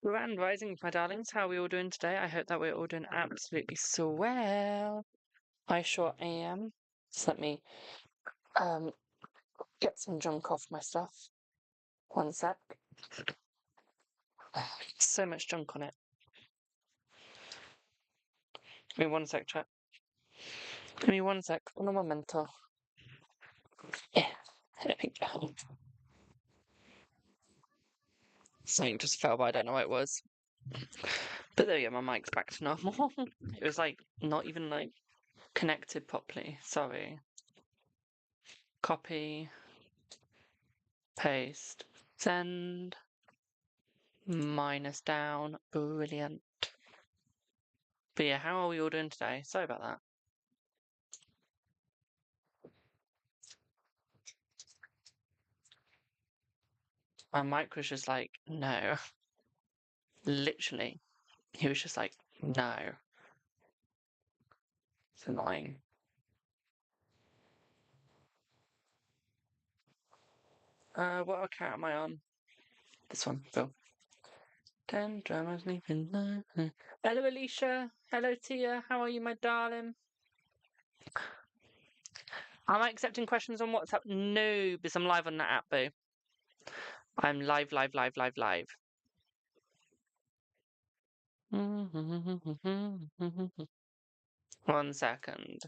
Grand Rising, my darlings. How are we all doing today? I hope that we're all doing absolutely swell. I sure am. Just let me get some junk off my stuff. One sec. So much junk on it. Give me one sec, chat. Give me one sec. Un momento. Yeah, there we go. Something just fell, but I don't know what it was. But there we go, my mic's back to normal. It was like not even like connected properly. Sorry. Copy. Paste. Send. Minus down. Brilliant. But yeah, how are we all doing today? Sorry about that. My mic was just like, no. Literally. He was just like, no. It's annoying. What account am I on? This one, Bill. 10 dramas leaving. Hello, Alicia. Hello, Tia. How are you, my darling? Am I accepting questions on WhatsApp? No, because I'm live on that app, boo. I'm live. One second.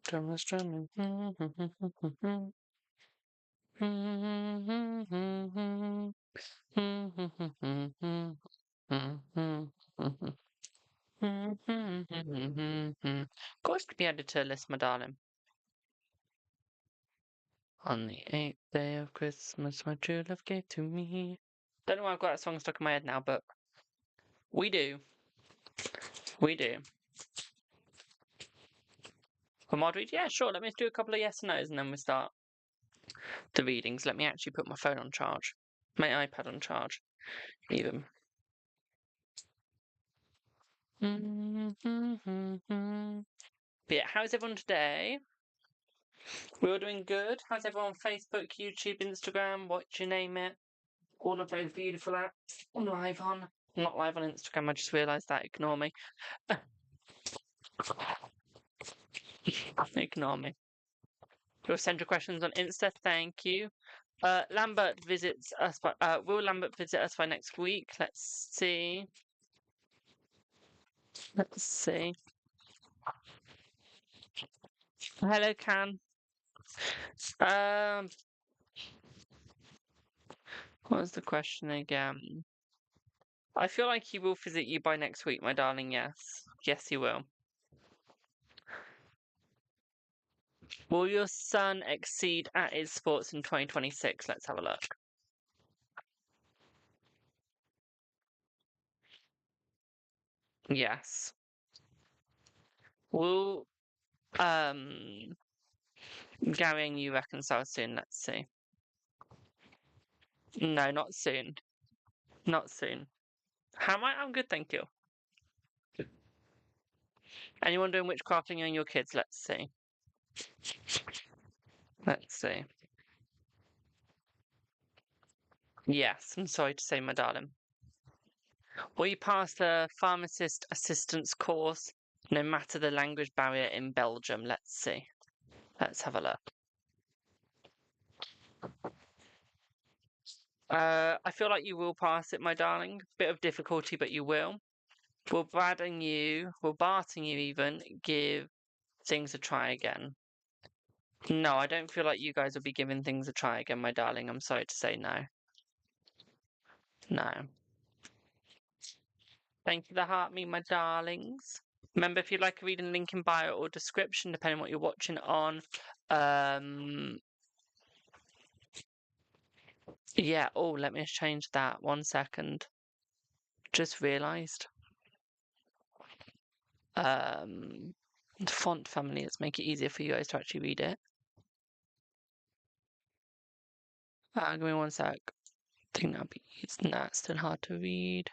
Drama strumming. Of course, could be added to a list, my darling. On the 8th day of Christmas, my true love gave to me. Don't know why I've got that song stuck in my head now, but we do. We do. For mod read? Yeah, sure. Let me do a couple of yes and no's and then we start the readings. Let me actually put my phone on charge. My iPad on charge, even. But yeah, how's everyone today? We're all doing good. How's everyone on Facebook, YouTube, Instagram, what you name it? All of those beautiful apps. I'm live on. I'm not live on Instagram, I just realised that. Ignore me. Ignore me. You'll send your questions on Insta, thank you. Lambert visits us by, will Lambert visit us by next week? Let's see. Let's see. Hello, Can. What was the question again? I feel like he will visit you by next week, my darling, yes. Yes, he will. Will your son exceed at his sports in 2026? Let's have a look. Yes. Will Gary and you reconcile soon? Let's see. No, not soon. Not soon. How am I? I'm good, thank you. Anyone doing witchcrafting on your kids? Let's see. Let's see. Yes, I'm sorry to say, my darling. Will you pass the pharmacist assistance course, no matter the language barrier in Belgium? Let's see. Let's have a look. I feel like you will pass it, my darling. Bit of difficulty, but you will. Will Brad and you, will Bart and you even, give things a try again? No, I don't feel like you guys will be giving things a try again, my darling. I'm sorry to say no. No. Thank you for the heart me, my darlings. Remember, if you'd like a reading, link in bio or description, depending on what you're watching on. Yeah, oh, let me just change that. 1 second. Just realised. Font family, let's make it easier for you guys to actually read it. Give me 1 sec. I think that'll be, it's not still hard to read.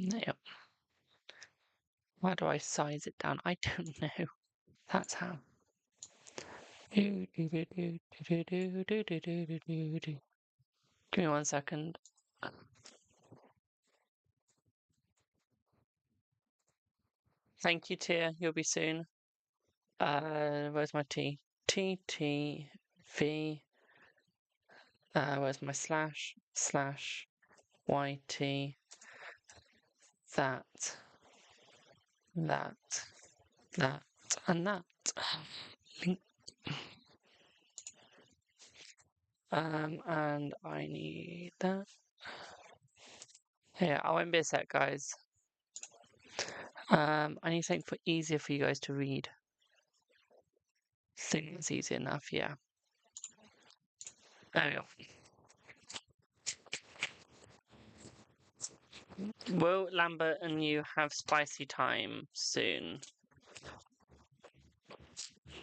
Yep. Why do I size it down? I don't know. That's how. Give me 1 second. Thank you, Tia. You'll be soon. Where's my T? T, V. Where's my slash? Slash, YT. That, and that. Link. And I need that. Here, I won't be a sec, guys. I need something easier for you guys to read. I think that's easy enough, yeah. There we go. Will Lambert and you have spicy time soon?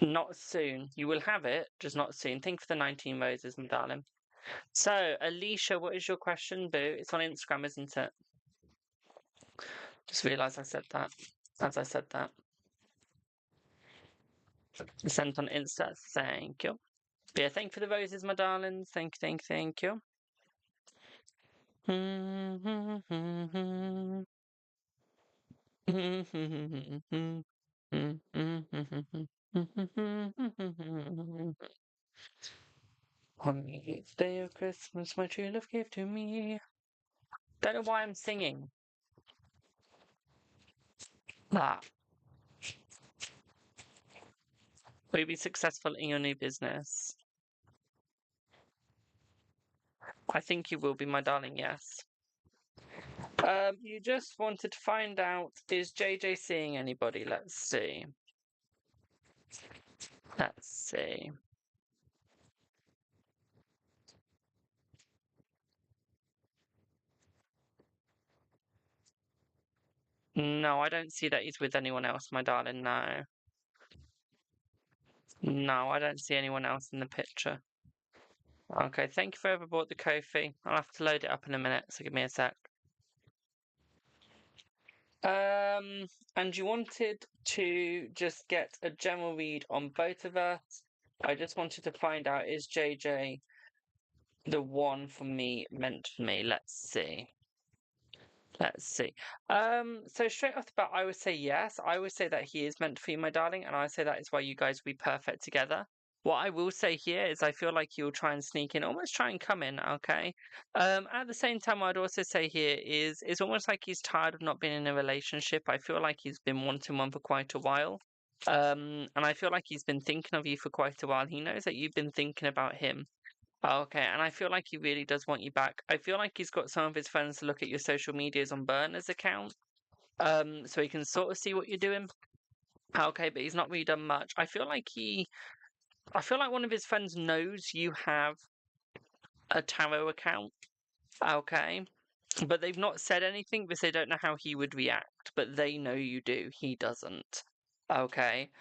Not soon. You will have it, just not soon. Think for the 19 roses, my darling. So, Alicia, what is your question, boo? It's on Instagram, isn't it? Just realised I said that. As I said that. Sent on Insta. Thank you. But yeah, thank you for the roses, my darlings. Thank you. On the day of Christmas, my true love gave to me. Don't know why I'm singing that. Will you be successful in your new business? I think you will be, my darling, yes. You just wanted to find out, is JJ seeing anybody? Let's see. No, I don't see that he's with anyone else, my darling, no. No, I don't see anyone else in the picture. Okay, thank you for whoever bought the Ko-fi. I'll have to load it up in a minute, so give me a sec. And you wanted to just get a general read on both of us. I just wanted to find out, is JJ the one for me, meant for me? Let's see. So straight off the bat, I would say yes. I would say that he is meant for you, my darling, and I say that is why you guys will be perfect together. What I will say here is I feel like you'll try and sneak in, almost try and come in, okay? At the same time, I'd also say here is it's almost like he's tired of not being in a relationship. I feel like he's been wanting one for quite a while. And I feel like he's been thinking of you for quite a while. He knows that you've been thinking about him. Okay, and I feel like he really does want you back. I feel like he's got some of his friends to look at your social medias on Burner's account, so he can sort of see what you're doing. Okay, but he's not really done much. I feel like one of his friends knows you have a tarot account. Okay, but they've not said anything because they don't know how he would react. But they know you do. He doesn't. Okay.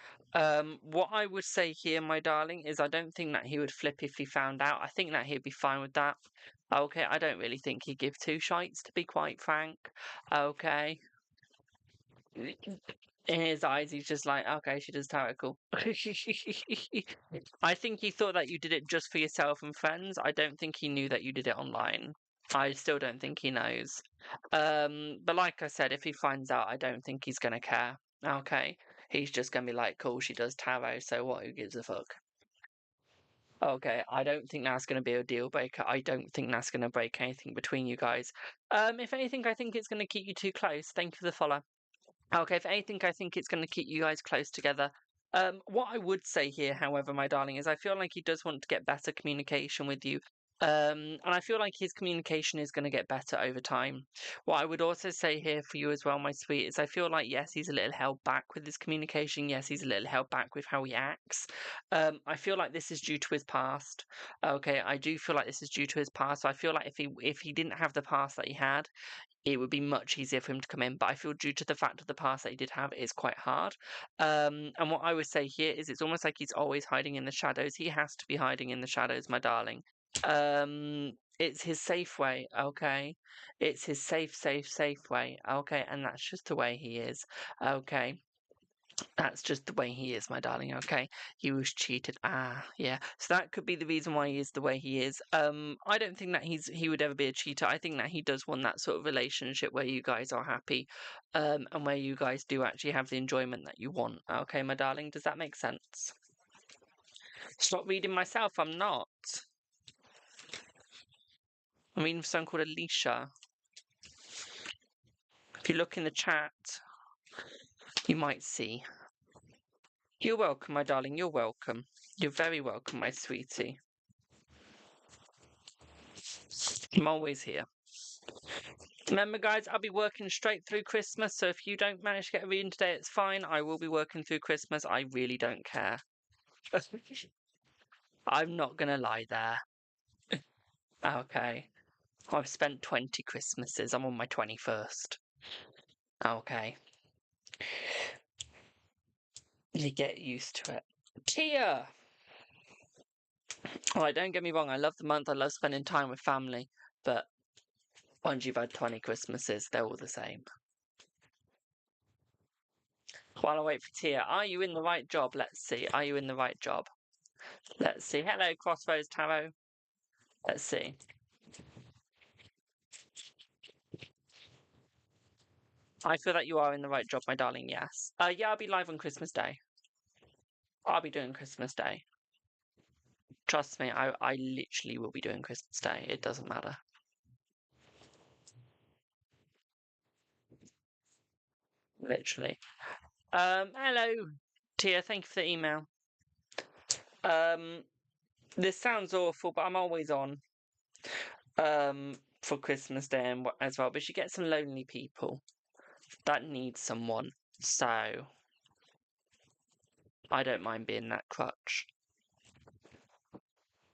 What I would say here, my darling, is I don't think that he would flip if he found out. I think that he'd be fine with that. Okay, I don't really think he'd give two shites, to be quite frank. Okay. In his eyes, he's just like, okay, she does tarot, cool. I think he thought that you did it just for yourself and friends. I don't think he knew that you did it online. I still don't think he knows. But like I said, if he finds out, I don't think he's gonna care. Okay. He's just gonna be like, cool, she does tarot, so what? Who gives a fuck? Okay, I don't think that's gonna be a deal breaker. I don't think that's gonna break anything between you guys. If anything, I think it's gonna keep you too close. Thank you for the follow. Okay, if anything, I think it's gonna keep you guys close together. What I would say here, however, my darling, is I feel like he does want to get better communication with you. And I feel like his communication is going to get better over time. What I would also say here for you as well, my sweet, is I feel like, yes, he's a little held back with his communication. Yes, he's a little held back with how he acts. I feel like this is due to his past. Okay, I do feel like this is due to his past. So I feel like if he didn't have the past that he had, it would be much easier for him to come in. But I feel due to the fact of the past that he did have, it is quite hard. And what I would say here is it's almost like he's always hiding in the shadows. He has to be hiding in the shadows, my darling. It's his safe way, okay? It's his safe way, okay? And that's just the way he is, okay? That's just the way he is, my darling, okay? He was cheated. Ah, yeah. So that could be the reason why he is the way he is. I don't think that he would ever be a cheater. I think that he does want that sort of relationship where you guys are happy, and where you guys do actually have the enjoyment that you want. Okay, my darling, does that make sense? Stop reading myself, I'm not. I'm reading for someone called Alicia. If you look in the chat, you might see. You're welcome, my darling, you're welcome. You're very welcome, my sweetie. I'm always here. Remember, guys, I'll be working straight through Christmas, so if you don't manage to get a reading today, it's fine. I will be working through Christmas. I really don't care. I'm not going to lie there. Okay. I've spent 20 Christmases. I'm on my 21st. Okay. You get used to it. Tia! Alright, don't get me wrong. I love the month. I love spending time with family. But once you've had 20 Christmases, they're all the same. While I wait for Tia, are you in the right job? Let's see. Are you in the right job? Let's see. Hello, Crossroads Tarot. Let's see. I feel that you are in the right job, my darling, yes. Yeah, I'll be live on Christmas Day. I'll be doing Christmas Day. Trust me, I literally will be doing Christmas Day. It doesn't matter. Literally. Hello, Tia. Thank you for the email. This sounds awful, but I'm always on. For Christmas Day and as well. But you get some lonely people that need someone. So I don't mind being that crutch.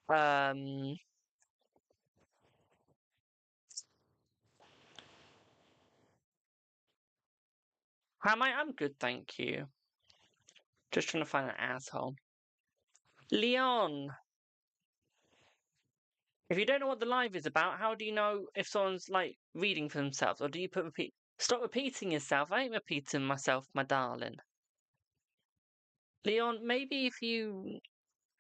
How am I? I'm good, thank you. Just trying to find an asshole. Leon! If you don't know what the live is about, how do you know if someone's, like, reading for themselves? Or do you put repeat... Stop repeating yourself. I ain't repeating myself, my darling. Leon, maybe if you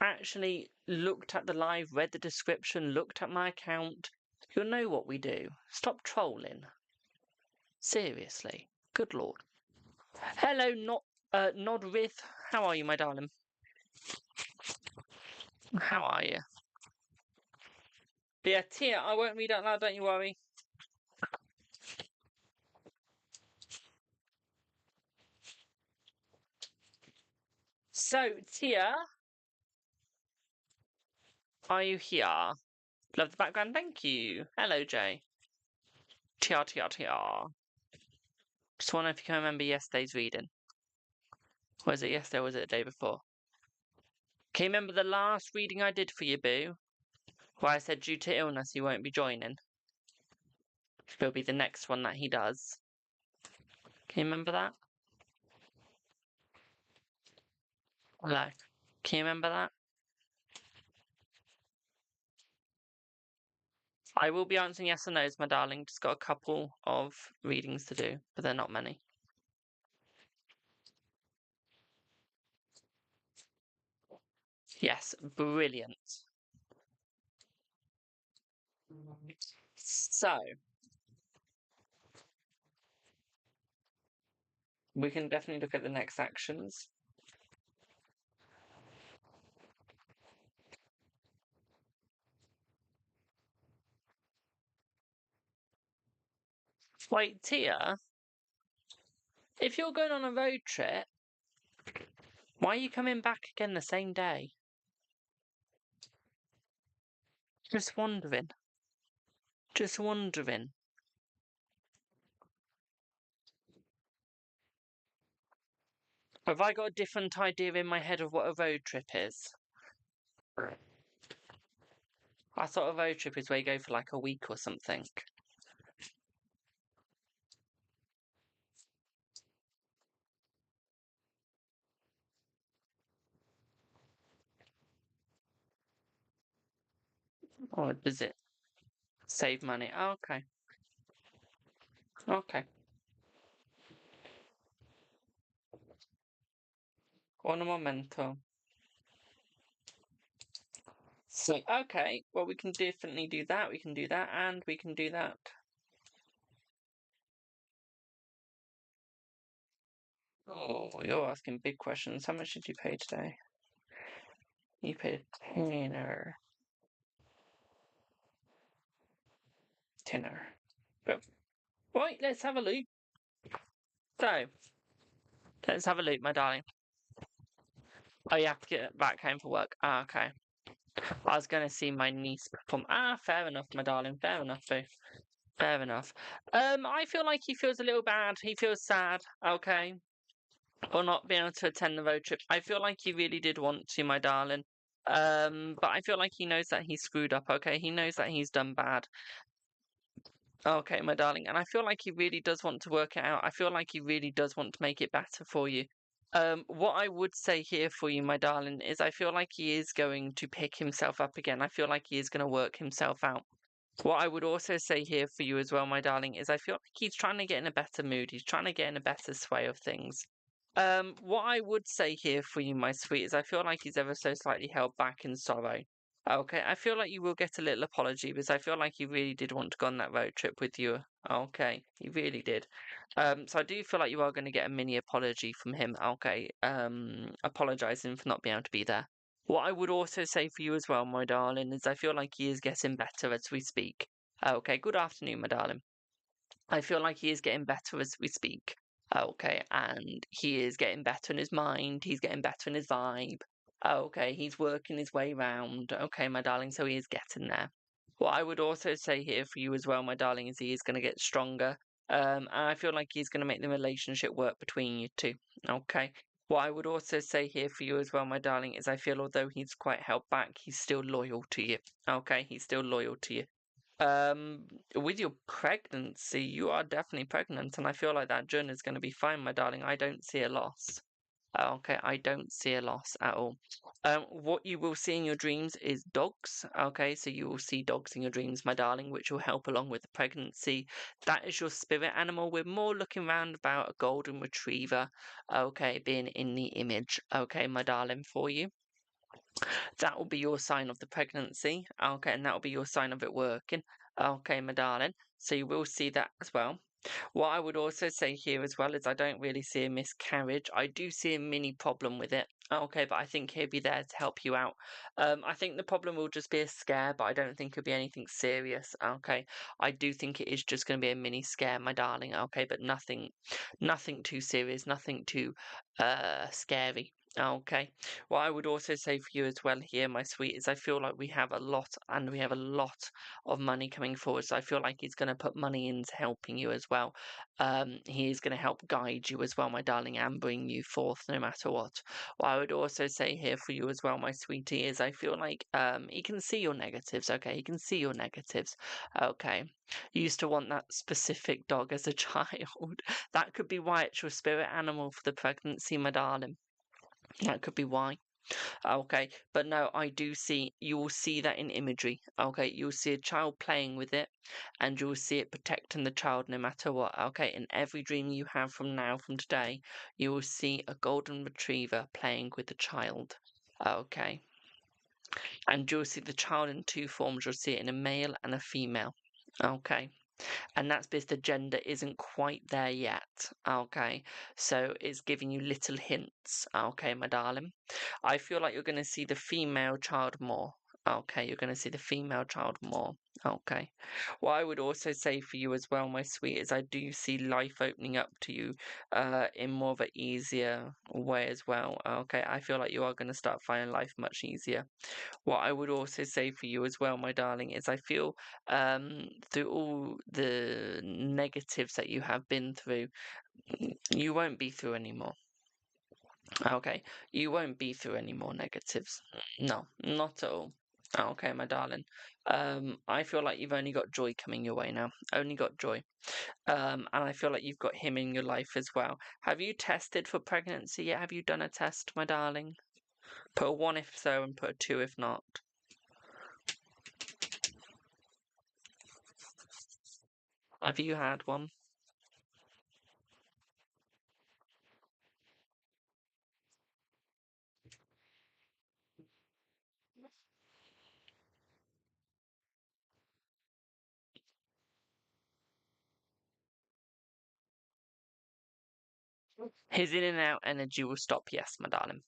actually looked at the live, read the description, looked at my account, you'll know what we do. Stop trolling. Seriously. Good lord. Hello, Nodrith. How are you, my darling? How are you? But yeah, Tia, I won't read out loud, don't you worry. So, Tia, are you here? Love the background, thank you. Hello, Jay. Tia, Tia, Tia. Just wonder if you can remember yesterday's reading. Was it yesterday or was it the day before? Can you remember the last reading I did for you, boo? Where I said due to illness he won't be joining. It'll be the next one that he does. Can you remember that? Hello. Can you remember that? I will be answering yes or no's, my darling. Just got a couple of readings to do, but they're not many. Yes, brilliant. So, we can definitely look at the next actions. Wait, Tia, if you're going on a road trip, why are you coming back again the same day? Just wondering. Just wondering. Have I got a different idea in my head of what a road trip is? I thought a road trip is where you go for like a week or something. Or does it? Save money. Okay. Okay. Un momento. So, okay. Well, we can definitely do that. We can do that, and we can do that. Oh, you're asking big questions. How much did you pay today? You paid a tenner. Tenner. But, right, let's have a look. So, let's have a look, my darling. Oh, you have to get back home for work. Ah, okay. I was going to see my niece perform. Ah, fair enough, my darling. Fair enough, Boo. Fair enough. I feel like he feels a little bad. He feels sad, okay, for not being able to attend the road trip. I feel like he really did want to, my darling. But I feel like he knows that he's screwed up, okay? He knows that he's done bad. Okay, my darling. And I feel like he really does want to work it out. I feel like he really does want to make it better for you. What I would say here for you, my darling, is I feel like he is going to pick himself up again. I feel like he is going to work himself out. What I would also say here for you as well, my darling, is I feel like he's trying to get in a better mood. He's trying to get in a better sway of things. What I would say here for you, my sweet, is I feel like he's ever so slightly held back in sorrow. Okay, I feel like you will get a little apology because I feel like he really did want to go on that road trip with you. Okay, he really did. So I do feel like you are going to get a mini apology from him. Okay, apologizing for not being able to be there. What I would also say for you as well, my darling, is I feel like he is getting better as we speak. Okay, good afternoon, my darling. I feel like he is getting better as we speak. Okay, and he is getting better in his mind, he's getting better in his vibe. Okay, he's working his way round. Okay, my darling, so he is getting there. What I would also say here for you as well, my darling, is he is going to get stronger. And I feel like he's going to make the relationship work between you two. Okay. What I would also say here for you as well, my darling, is I feel although he's quite held back, he's still loyal to you. Okay, he's still loyal to you. With your pregnancy, you are definitely pregnant, and I feel like that journey is going to be fine, my darling. I don't see a loss. Okay, I don't see a loss at all. What you will see in your dreams is dogs. Okay, so you will see dogs in your dreams, my darling, which will help along with the pregnancy. That is your spirit animal. We're more looking round about a golden retriever. Okay, being in the image. Okay, my darling, for you. That will be your sign of the pregnancy. Okay, and that will be your sign of it working. Okay, my darling. So you will see that as well. What I would also say here as well is I don't really see a miscarriage. I do see a mini problem with it. Okay, but I think he'll be there to help you out. I think the problem will just be a scare, but I don't think it'll be anything serious. Okay, I do think it is just going to be a mini scare, my darling. Okay, but nothing too serious, nothing too scary. Okay. What I would also say for you as well here, my sweet, is I feel like we have a lot of money coming forward. So I feel like he's going to put money into helping you as well. He is going to help guide you as well, my darling, and bring you forth no matter what. What I would also say here for you as well, my sweetie, is I feel like he can see your negatives. Okay, he can see your negatives. Okay. You used to want that specific dog as a child. That could be why it's your spirit animal for the pregnancy, my darling. That could be why. Okay, but no, I do see, you will see that in imagery. Okay, you'll see a child playing with it and you'll see it protecting the child no matter what. Okay, in every dream you have from today, you will see a golden retriever playing with the child. Okay, and you'll see the child in two forms. You'll see it in a male and a female. Okay. And that's because the gender isn't quite there yet. Okay, so it's giving you little hints. Okay, my darling. I feel like you're going to see the female child more. Okay, you're going to see the female child more. Okay. What I would also say for you as well, my sweet, is I do see life opening up to you in more of an easier way as well. Okay, I feel like you are going to start finding life much easier. What I would also say for you as well, my darling, is I feel through all the negatives that you have been through, you won't be through anymore. Okay, you won't be through any more negatives. No, not at all. Okay, my darling. I feel like you've only got joy coming your way now. Only got joy. And I feel like you've got him in your life as well. Have you tested for pregnancy yet? Have you done a test, my darling? Put a 1 if so and put a 2 if not. Have you had one? His in and out energy will stop, yes, my darling.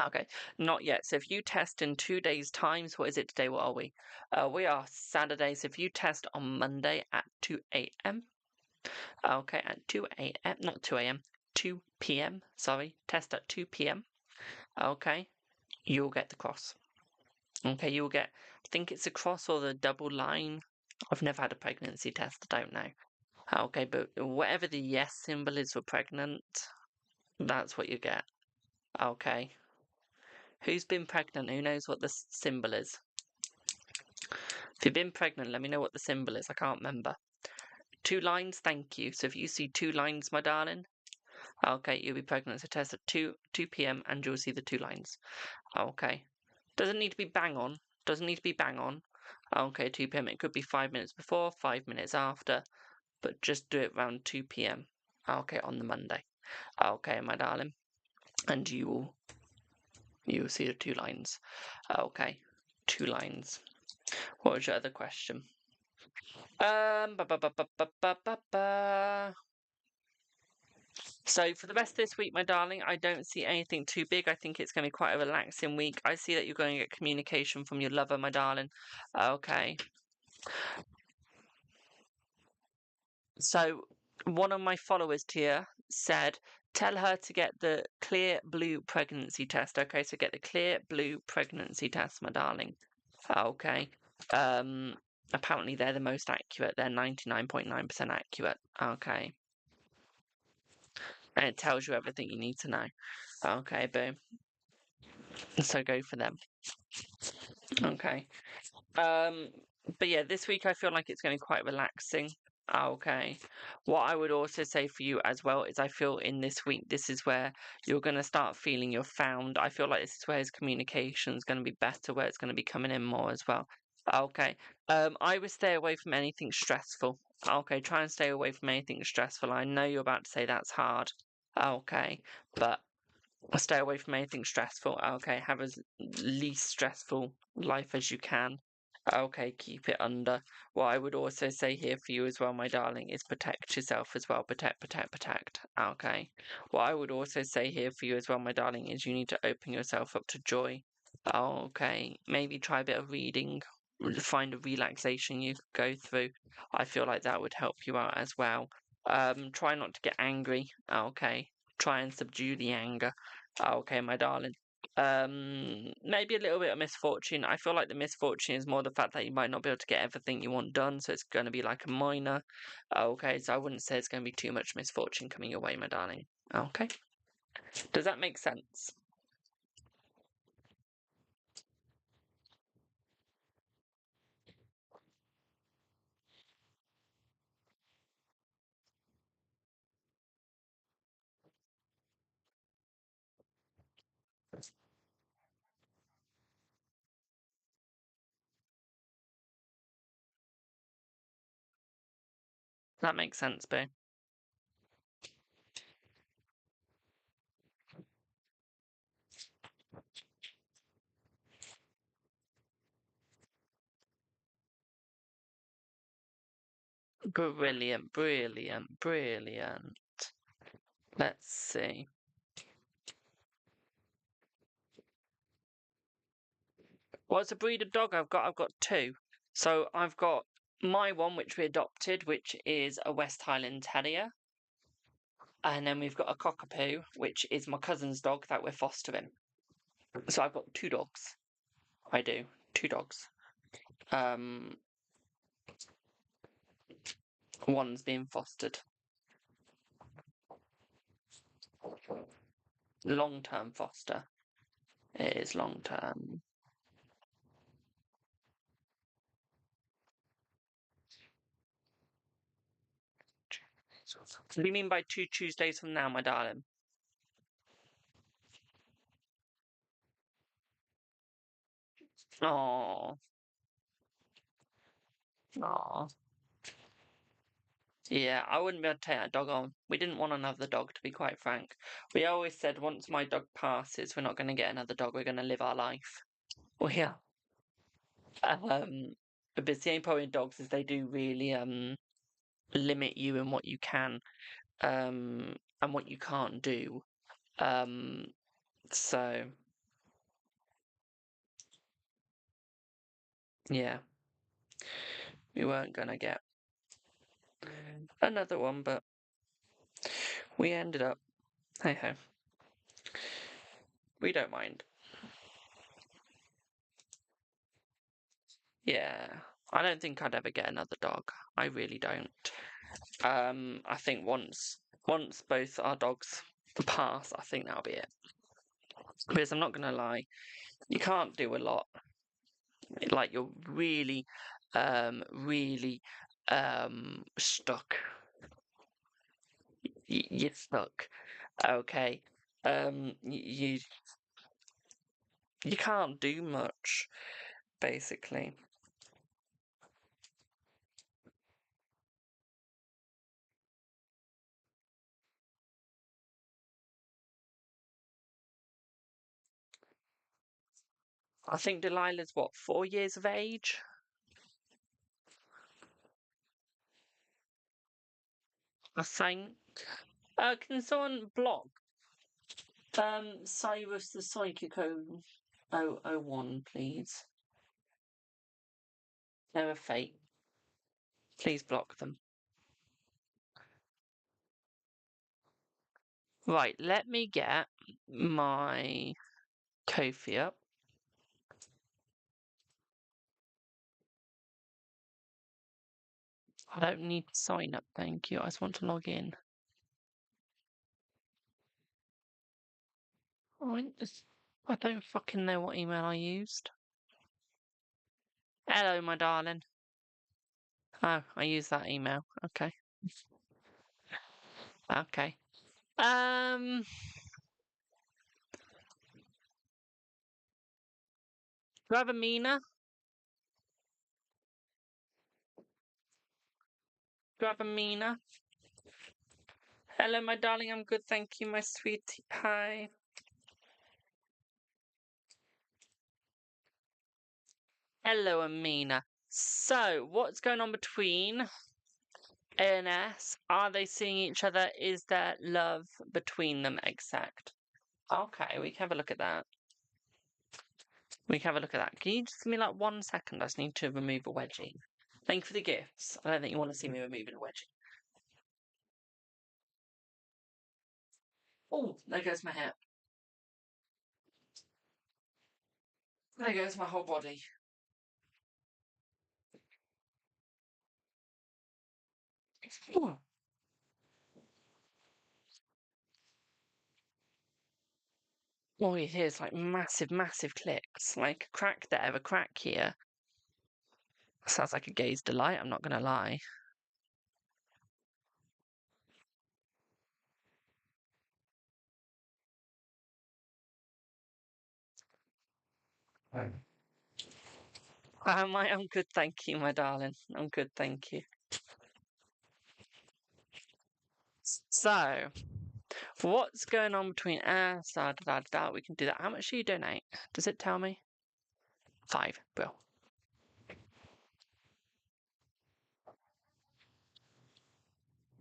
Okay, not yet. So if you test in 2 days' time, so what is it today? What are we? We are Saturday. So if you test on Monday at 2 a.m., okay, at 2 a.m., not 2 a.m., 2 p.m., sorry, test at 2 p.m., okay, you'll get the cross. Okay, you'll get, I think it's a cross or the double line. I've never had a pregnancy test, I don't know. Okay, but whatever the yes symbol is for pregnant, that's what you get. Okay. Who's been pregnant? Who knows what the symbol is? If you've been pregnant, let me know what the symbol is. I can't remember. 2 lines, thank you. So if you see 2 lines, my darling, okay, you'll be pregnant. So test at 2 p.m. and you'll see the 2 lines. Okay. Doesn't need to be bang on. Doesn't need to be bang on. Okay, 2 p.m. It could be 5 minutes before, 5 minutes after, but just do it around 2 p.m. Okay, on the Monday. Okay, my darling. And you will see the 2 lines. Okay, 2 lines. What was your other question? Ba, ba, ba, ba, ba, ba, ba, ba. So for the rest of this week, my darling, I don't see anything too big. I think it's going to be quite a relaxing week. I see that you're going to get communication from your lover, my darling. Okay. So one of my followers here said, tell her to get the clear blue pregnancy test. Okay, so get the clear blue pregnancy test, my darling. Okay. Apparently they're the most accurate. They're 99.9% accurate. Okay. And it tells you everything you need to know. Okay, boom. So go for them. Okay. But yeah, this week I feel like it's going to be quite relaxing. Okay. What I would also say for you as well is I feel in this week, this is where you're going to start feeling you're found. I feel like this is where his communication is going to be better, where it's going to be coming in more as well. Okay. I would stay away from anything stressful. Okay, try and stay away from anything stressful. I know you're about to say that's hard. Okay, but stay away from anything stressful. Okay, have as least stressful life as you can. Okay, keep it under. What I would also say here for you as well, my darling, is protect yourself as well. Protect, protect, protect. Okay. What I would also say here for you as well, my darling, is you need to open yourself up to joy. Okay. Maybe try a bit of reading. Find a relaxation you could go through. I feel like that would help you out as well. Try not to get angry. Okay. Try and subdue the anger. Okay, my darling. Maybe a little bit of misfortune. I feel like the misfortune is more the fact that you might not be able to get everything you want done, so it's going to be like a minor. Okay, so I wouldn't say it's going to be too much misfortune coming your way, my darling. Okay. Does that make sense? That makes sense, Boo. Brilliant, brilliant, brilliant. Let's see. What's a breed of dog I've got? I've got 2. So I've got my one, which we adopted, which is a West Highland Terrier. And then we've got a cockapoo, which is my cousin's dog that we're fostering. So I've got 2 dogs. I do. 2 dogs. One's being fostered. Long-term foster. It is long-term. What do you mean by 2 Tuesdays from now, my darling? Oh. Oh. Yeah, I wouldn't be able to take that dog on. We didn't want another dog, to be quite frank. We always said once my dog passes, we're not going to get another dog. We're going to live our life. Well, yeah. But the only problem with dogs is they do really limit you in what you can and what you can't do. So yeah, we weren't gonna get another one, but we ended up. Hey ho, we don't mind. Yeah, I don't think I'd ever get another dog. I really don't. I think once both our dogs pass, I think that'll be it. Because I'm not gonna lie, you can't do a lot. Like you're really, really stuck. You're stuck. Okay. You you can't do much basically. I think Delilah's what, 4 years of age? I think. Can someone block Cyrus the Psychico 001, please? They're a fake. Please block them. Right, let me get my Kofi up. I don't need to sign up, thank you. I just want to log in. I don't fucking know what email I used. Hello, my darling. Oh, I used that email. Okay. Okay. Do I have a Mina? Do I have a Mina? Hello, my darling. I'm good, thank you, my sweetie. Hi. Hello, Amina. So, what's going on between A and S? Are they seeing each other? Is there love between them? Exact. Okay, we can have a look at that. We can have a look at that. Can you just give me like 1 second? I just need to remove a wedgie. Thank you for the gifts. I don't think you want to see me removing a wedgie. Oh, there goes my hair. There goes my whole body. Ooh. All you hear is like massive, massive clicks. Like a crack there, a crack here. Sounds like a gaze delight, I'm not going to lie. I'm good, thank you, my darling. I'm good, thank you. So, what's going on between us? We can do that. How much do you donate? Does it tell me? 5, Bill.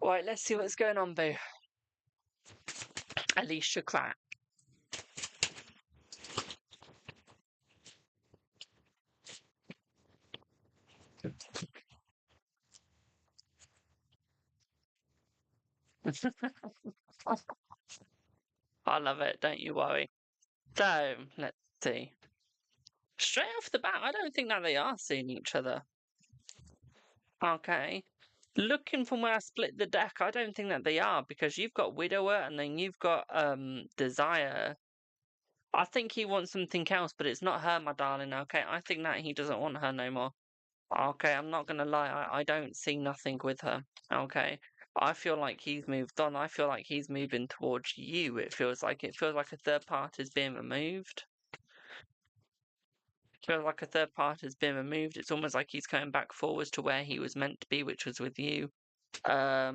Right, let's see what's going on, boo. Alicia Crack. I love it, don't you worry. So, let's see. Straight off the bat, I don't think that they are seeing each other. Okay. Looking from where I split the deck, I don't think that they are because you've got Widower and then you've got Desire. I think he wants something else, but it's not her, my darling. Okay, I think that he doesn't want her no more. Okay, I'm not gonna lie, I don't see nothing with her. Okay. I feel like he's moved on. I feel like he's moving towards you. It feels like a third party is being removed. It feels like a third party has been removed. It's almost like he's coming back forwards to where he was meant to be, which was with you. I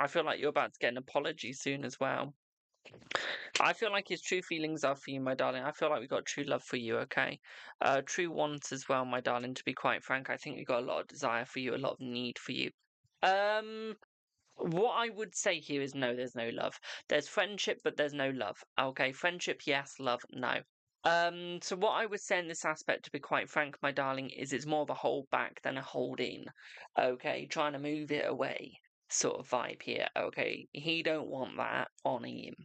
feel like you're about to get an apology soon as well. I feel like his true feelings are for you, my darling. I feel like we got true love for you, okay? True wants as well, my darling, to be quite frank. I think we got a lot of desire for you, a lot of need for you. What I would say here is no, there's no love. There's friendship, but there's no love. Okay, friendship, yes, love, no. So what I would say in this aspect, to be quite frank, my darling, is it's more of a hold back than a hold in. Okay, trying to move it away sort of vibe here. Okay, he don't want that on him.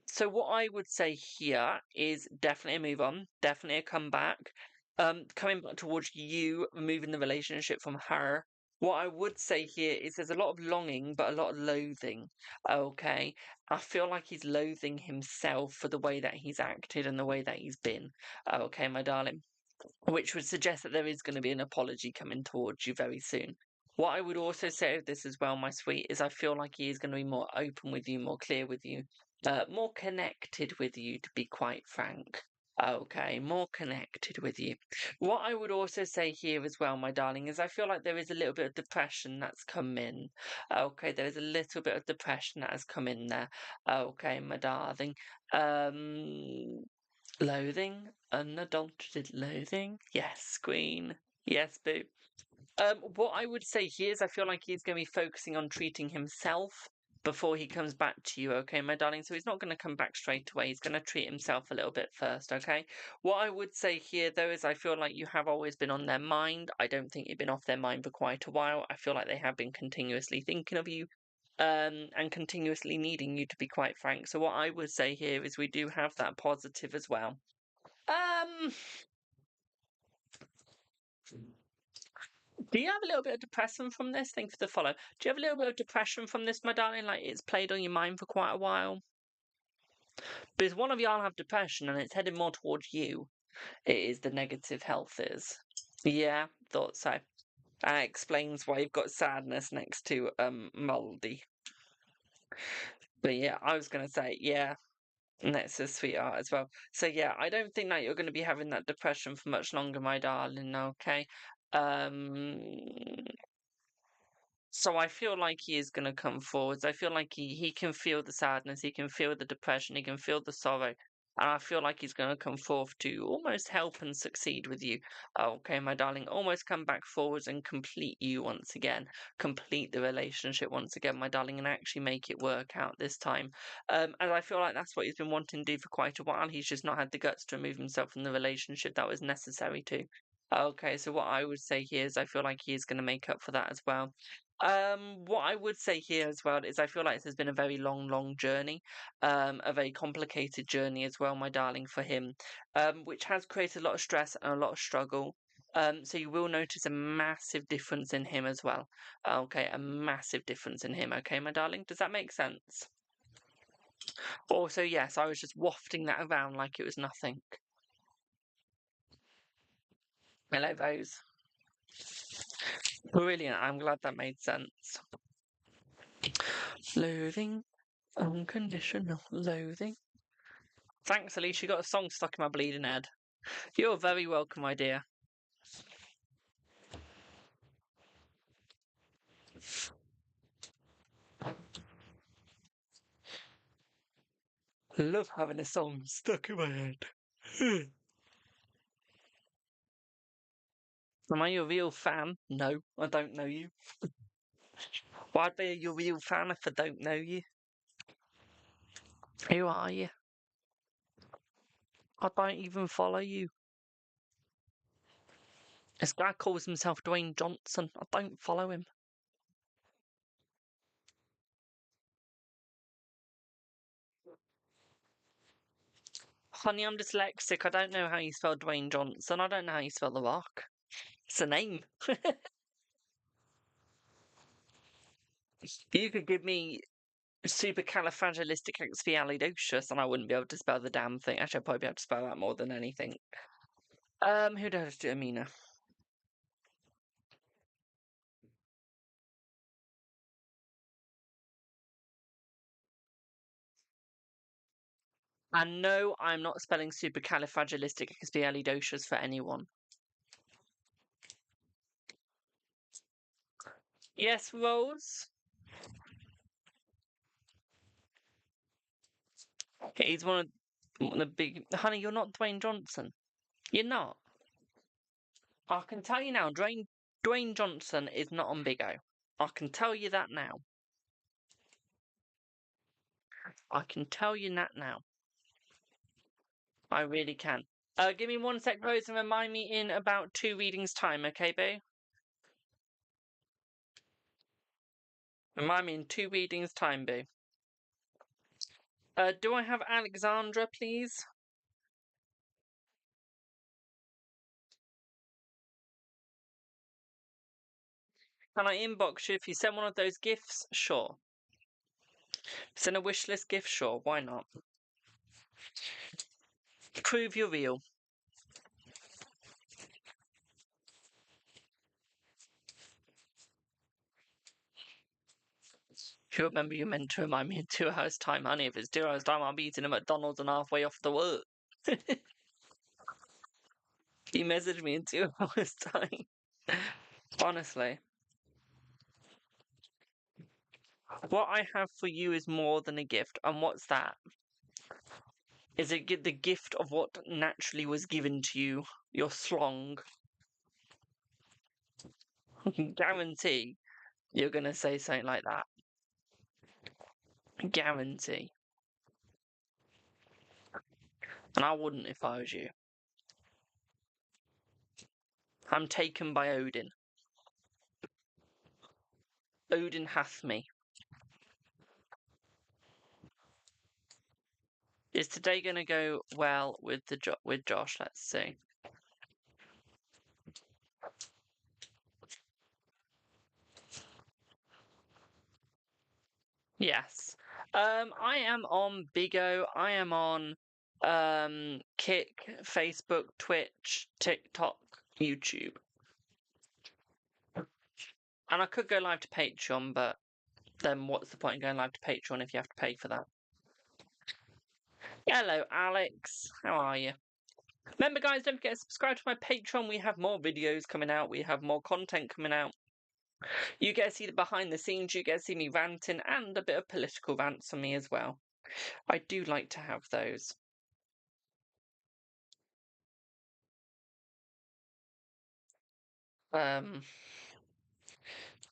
So what I would say here is definitely a move on, definitely a comeback. Coming back towards you, moving the relationship from her. What I would say here is there's a lot of longing, but a lot of loathing. Okay, I feel like he's loathing himself for the way that he's acted and the way that he's been. Okay, my darling, which would suggest that there is going to be an apology coming towards you very soon. What I would also say of this as well, my sweet, is I feel like he is going to be more open with you, more clear with you, more connected with you, to be quite frank. Okay, more connected with you. What I would also say here as well, my darling, is I feel like there is a little bit of depression that's come in. Okay, there is a little bit of depression that has come in there. Okay, my darling. Loathing, unadulterated loathing. Yes, queen. Yes, boo. What I would say here is I feel like he's going to be focusing on treating himself before he comes back to you, okay, my darling? So he's not going to come back straight away. He's going to treat himself a little bit first, okay? What I would say here, though, is I feel like you have always been on their mind. I don't think you've been off their mind for quite a while. I feel like they have been continuously thinking of you. And continuously needing you, to be quite frank. So what I would say here is we do have that positive as well. Do you have a little bit of depression from this? Thank you for the follow. Do you have a little bit of depression from this, my darling? Like it's played on your mind for quite a while? Because one of y'all have depression and it's headed more towards you. It is the negative health is. Yeah, thought so. That explains why you've got sadness next to Moldy. But yeah, I was gonna say, yeah, next to Sweetheart as well. So yeah, I don't think that you're gonna be having that depression for much longer, my darling, okay? Um So I feel like he is going to come forwards. I feel like he can feel the sadness, he can feel the depression, he can feel the sorrow. And I feel like he's going to come forth to almost help and succeed with you. Okay, my darling, almost come back forwards and complete you once again. Complete the relationship once again, my darling, and actually make it work out this time. And I feel like that's what he's been wanting to do for quite a while. He's just not had the guts to remove himself from the relationship that was necessary to. Okay, so what I would say here is I feel like he is going to make up for that as well. What I would say here as well is I feel like this has been a very long, long journey, a very complicated journey as well, my darling, for him, which has created a lot of stress and a lot of struggle. So you will notice a massive difference in him as well. Okay, a massive difference in him. Okay, my darling, does that make sense? Also, yes, I was just wafting that around like it was nothing. Hello, Rose. Brilliant. I'm glad that made sense. Loathing, unconditional loathing. Thanks, Alicia. You got a song stuck in my bleeding head. You're very welcome, my dear. Love having a song stuck in my head. Am I your real fan? No, I don't know you. Why'd be your real fan if I don't know you? Who are you? I don't even follow you. This guy calls himself Dwayne Johnson. I don't follow him. Honey, I'm dyslexic. I don't know how you spell Dwayne Johnson. I don't know how you spell The Rock. It's a name. You could give me supercalifragilisticexpialidocious and I wouldn't be able to spell the damn thing. Actually, I'd probably be able to spell that more than anything. Who does do Amina? And no, I'm not spelling supercalifragilisticexpialidocious for anyone. Yes, Rose? He's one of the big... Honey, you're not Dwayne Johnson. You're not. I can tell you now, Dwayne Johnson is not on Big O. I can tell you that now. I can tell you that now. I really can. Give me 1 sec, Rose, and remind me in about 2 readings' time, okay, boo? Remind me in 2 readings' time, boo. Do I have Alexandra, please? Can I inbox you if you send one of those gifts? Sure. Send a wish list gift? Sure, why not? Prove you're real. You remember you meant to remind me in 2 hours' time, honey. If it's 2 hours' time, I'll be eating a McDonald's and halfway off the work. You messaged me in 2 hours' time. Honestly. What I have for you is more than a gift. And what's that? Is it the gift of what naturally was given to you? Your slong. I can guarantee you're going to say something like that. Guarantee. And I wouldn't if I was you. I'm taken by Odin. Odin hath me. Is today going to go well with with Josh? Let's see. Yes. I am on Bigo. I am on Kick, Facebook, Twitch, TikTok, YouTube. And I could go live to Patreon, but then what's the point in going live to Patreon if you have to pay for that? Hello, Alex. How are you? Remember, guys, don't forget to subscribe to my Patreon. We have more videos coming out. We have more content coming out. You get to see the behind the scenes. You get to see me ranting and a bit of political rants from me as well. I do like to have those.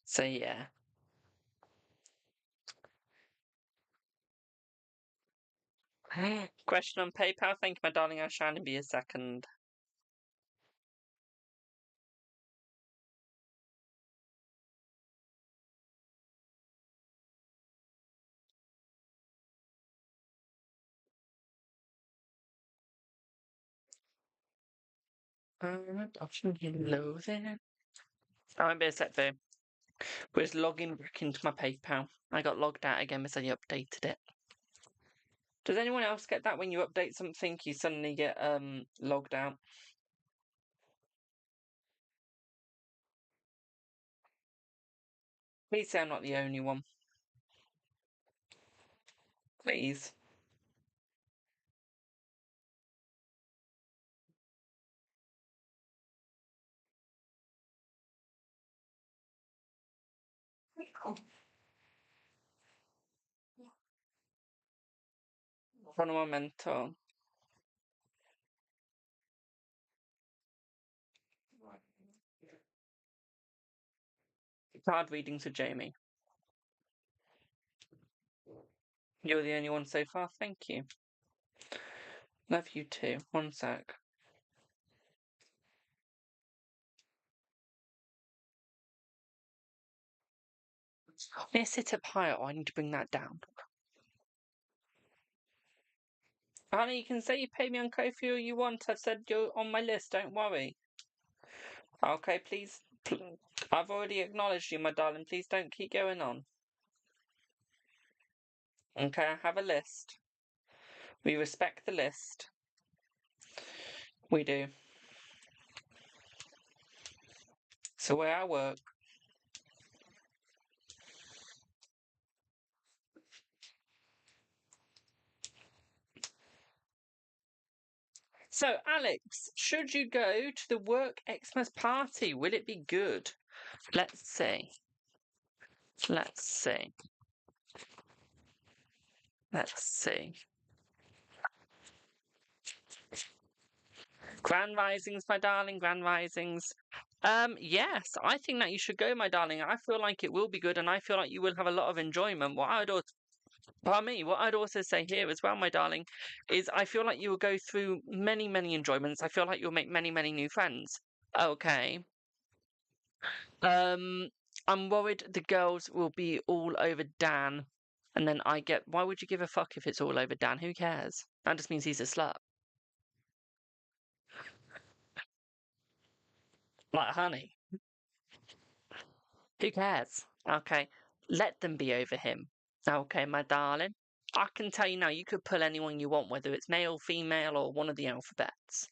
So yeah. Question on PayPal. Thank you, my darling. I shall be a second. Option below there. I won't be a sec, though. We're just logging back into my PayPal. I got logged out again because I updated it. Does anyone else get that when you update something, you suddenly get logged out? Please say I'm not the only one. Please. One of my mentor. Card readings for Jamie. You're the only one so far. Thank you. Love you too. 1 sec. May I sit up higher or I need to bring that down? Honey, you can say you pay me on Ko-fi all you want. I've said you're on my list. Don't worry. Okay, please. I've already acknowledged you, my darling. Please don't keep going on. Okay, I have a list. We respect the list. We do. So where I work. So, Alex, should you go to the work Xmas party? Will it be good? Let's see. Let's see. Let's see. Grand Risings, my darling, Grand Risings. Yes, I think that you should go, my darling. I feel like it will be good, and I feel like you will have a lot of enjoyment. Pardon me, what I'd also say here as well, my darling, is I feel like you will go through many, many enjoyments. I feel like you'll make many, many new friends. Okay. I'm worried the girls will be all over Dan, and then why would you give a fuck if it's all over Dan? Who cares? That just means he's a slut. Like honey. Who cares? Okay, let them be over him. Okay, my darling. I can tell you now, you could pull anyone you want, whether it's male, female, or one of the alphabets.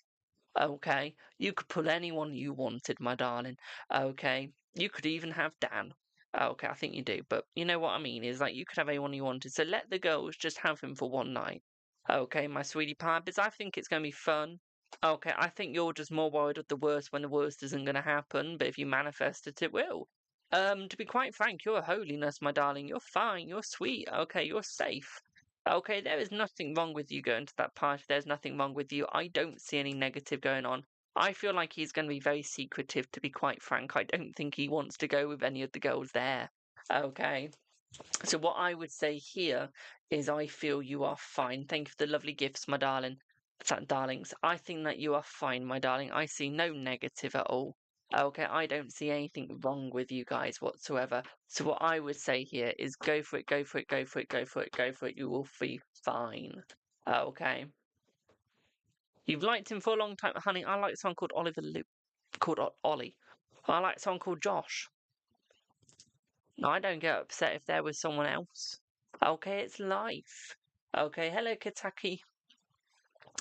Okay, you could pull anyone you wanted, my darling. Okay, you could even have Dan. Okay, I think you do, but you know what I mean is like you could have anyone you wanted. So let the girls just have him for one night. Okay, my sweetie pie, because I think it's going to be fun. Okay, I think you're just more worried of the worst when the worst isn't going to happen, but if you manifest it, it will. To be quite frank, you're a holiness, my darling. You're fine. You're sweet. Okay, you're safe. Okay, there is nothing wrong with you going to that party. There's nothing wrong with you. I don't see any negative going on. I feel like he's going to be very secretive, to be quite frank. I don't think he wants to go with any of the girls there. Okay. So what I would say here is I feel you are fine. Thank you for the lovely gifts, my darlings. I think that you are fine, my darling. I see no negative at all. Okay, I don't see anything wrong with you guys whatsoever. So what I would say here is go for it, go for it, go for it, go for it, go for it. You will be fine. Okay. You've liked him for a long time, honey. I like someone called Ollie. I like someone called Josh. I don't get upset if they're with someone else. Okay, it's life. Okay, hello, Kataki.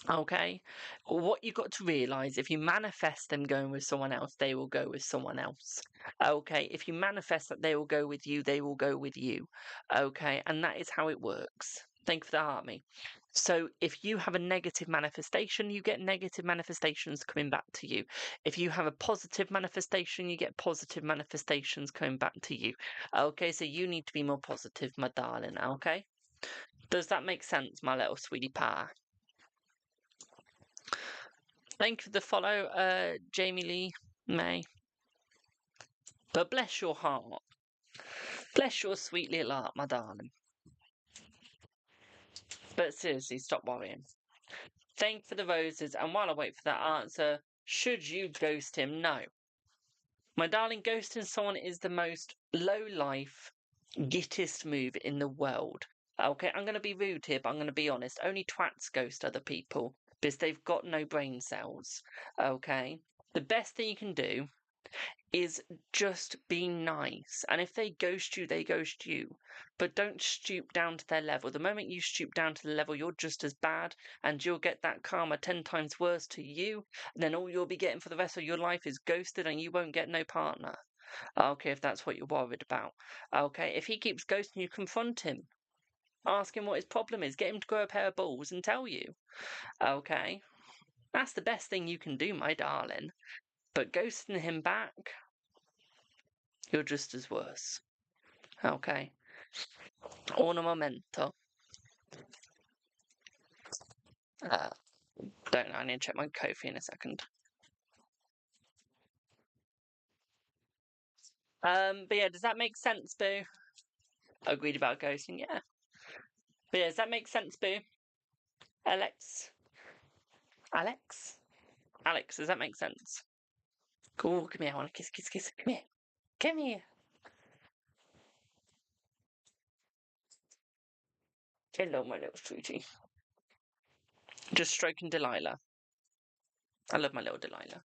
Okay, what you got to realise, if you manifest them going with someone else, they will go with someone else. Okay, if you manifest that they will go with you, they will go with you. Okay, and that is how it works. Thank you for the heart, me. So if you have a negative manifestation, you get negative manifestations coming back to you. If you have a positive manifestation, you get positive manifestations coming back to you. Okay, so you need to be more positive, my darling. Okay, does that make sense, my little sweetie pie? Thank you for the follow, Jamie Lee May. But bless your heart. Bless your sweet little heart, my darling. But seriously, stop worrying. Thank you for the roses, and while I wait for that answer, should you ghost him? No. My darling, ghosting someone is the most low-life, gittest move in the world. Okay, I'm going to be rude here, but I'm going to be honest. Only twats ghost other people because they've got no brain cells. Okay? The best thing you can do is just be nice. And if they ghost you, they ghost you. But don't stoop down to their level. The moment you stoop down to the level, you're just as bad, and you'll get that karma 10 times worse to you. And then all you'll be getting for the rest of your life is ghosted, and you won't get no partner. Okay, if that's what you're worried about. Okay, if he keeps ghosting you, confront him. Ask him what his problem is. Get him to grow a pair of balls and tell you. Okay? That's the best thing you can do, my darling. But ghosting him back, you're just as worse. Okay. Un momento. Don't know, I need to check my Kofi in a second. But yeah, does that make sense, Boo? Agreed about ghosting, yeah. But yeah, does that make sense, Boo? Alex? Alex, does that make sense? Cool, come here, I want to kiss. Come here. Come here. Hello, my little sweetie. Just stroking Delilah. I love my little Delilah.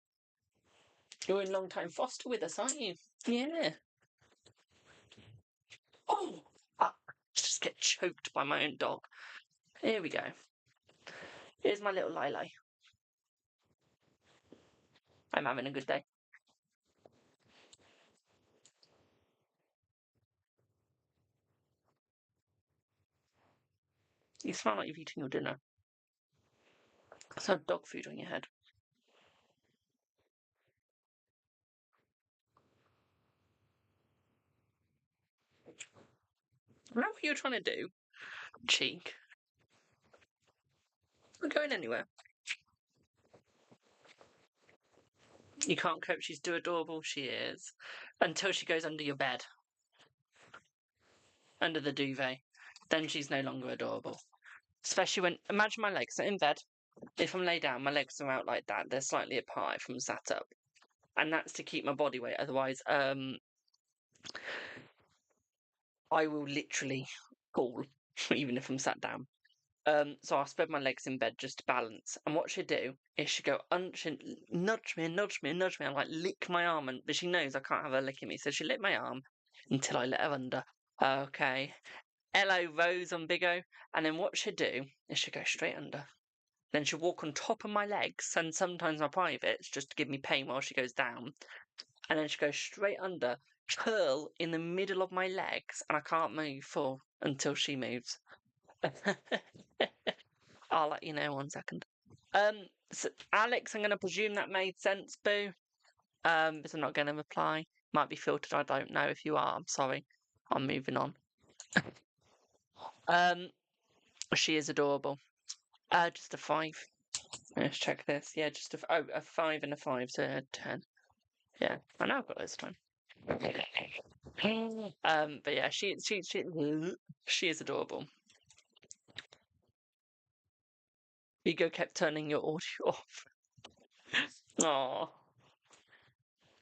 You're in long time foster with us, aren't you? Yeah. Oh! I just get choked by my own dog. Here we go. Here's my little Lily. I'm having a good day. You smell like you've eaten your dinner. There's no dog food on your head. I know what you're trying to do, cheek. Not going anywhere. You can't cope. She's too adorable. She is. Until she goes under your bed. Under the duvet. Then she's no longer adorable. Especially when, imagine my legs are in bed. If I'm laid down, my legs are out like that. They're slightly apart if I'm sat up. And that's to keep my body weight. Otherwise, I will literally fall, even if I'm sat down. So I spread my legs in bed just to balance. And what she'd do is she'd go, she'd nudge me, and like lick my arm. But she knows I can't have her licking me. So she licked my arm until I let her under. Okay. Hello, Rose on Big O. And then what she'd do is she'd go straight under. Then she'd walk on top of my legs and sometimes my privates just to give me pain while she goes down. And then she'd go straight under, curl in the middle of my legs, and I can't move until she moves. I'll let you know 1 second. So Alex, I'm going to presume that made sense, boo. But I'm not going to reply. Might be filtered. I don't know. If you are, I'm sorry. I'm moving on. She is adorable. Just a 5. Let's check this. Yeah, just a 5 and a 5, so a 10. Yeah, I know I've got this time. But yeah, she is adorable. Ego kept turning your audio off. Aww.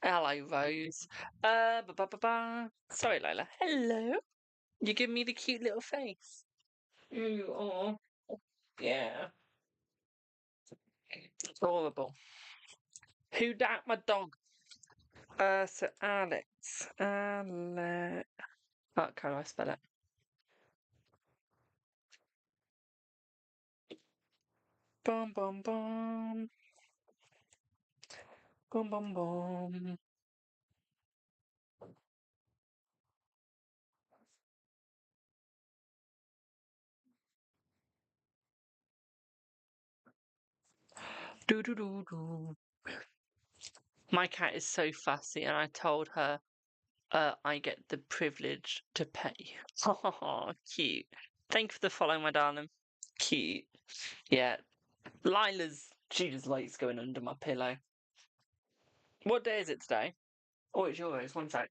Hello, Rose. Sorry, Lola. Hello. You give me the cute little face. Oh, yeah. Adorable. Who dat my dog? So Alex. Alex. How can I spell it? Bum bum bum. Bum bum bum. Do do do do. My cat is so fussy, and I told her I get the privilege to pay. Oh, cute. Thank you for the follow, my darling. Cute. Yeah. She just likes going under my pillow. What day is it today? Oh, it's yours. 1 sec.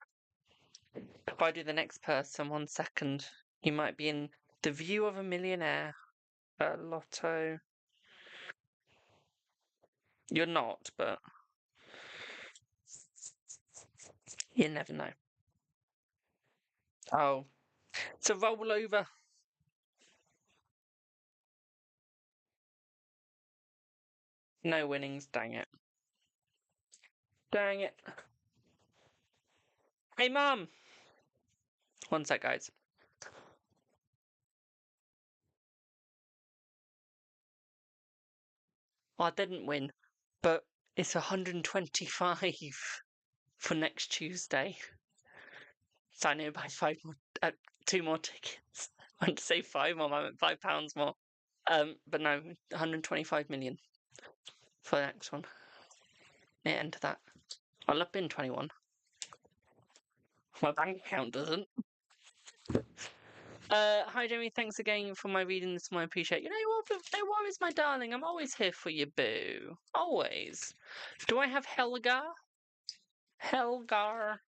If I do the next person, 1 second, you might be in the view of a millionaire at Lotto. You're not, but you never know. Oh, it's a rollover. No winnings, dang it. Dang it. Hey, Mum! 1 sec, guys. I didn't win, but it's 125 for next Tuesday. So I need to buy 2 more tickets. I want to say 5 more, I meant £5 more. But no, 125 million for the next one. Yeah, enter that. I'll up in 21. My bank account doesn't. Hi Jamie, thanks again for my reading this one. I appreciate you. No worries, my darling. I'm always here for you, boo. Always. Do I have Helga? Helgar.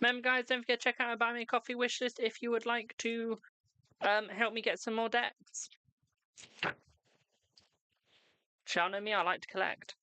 Remember, guys, don't forget to check out my Buy Me a Coffee wishlist if you would like to help me get some more decks. Shall know me, I like to collect.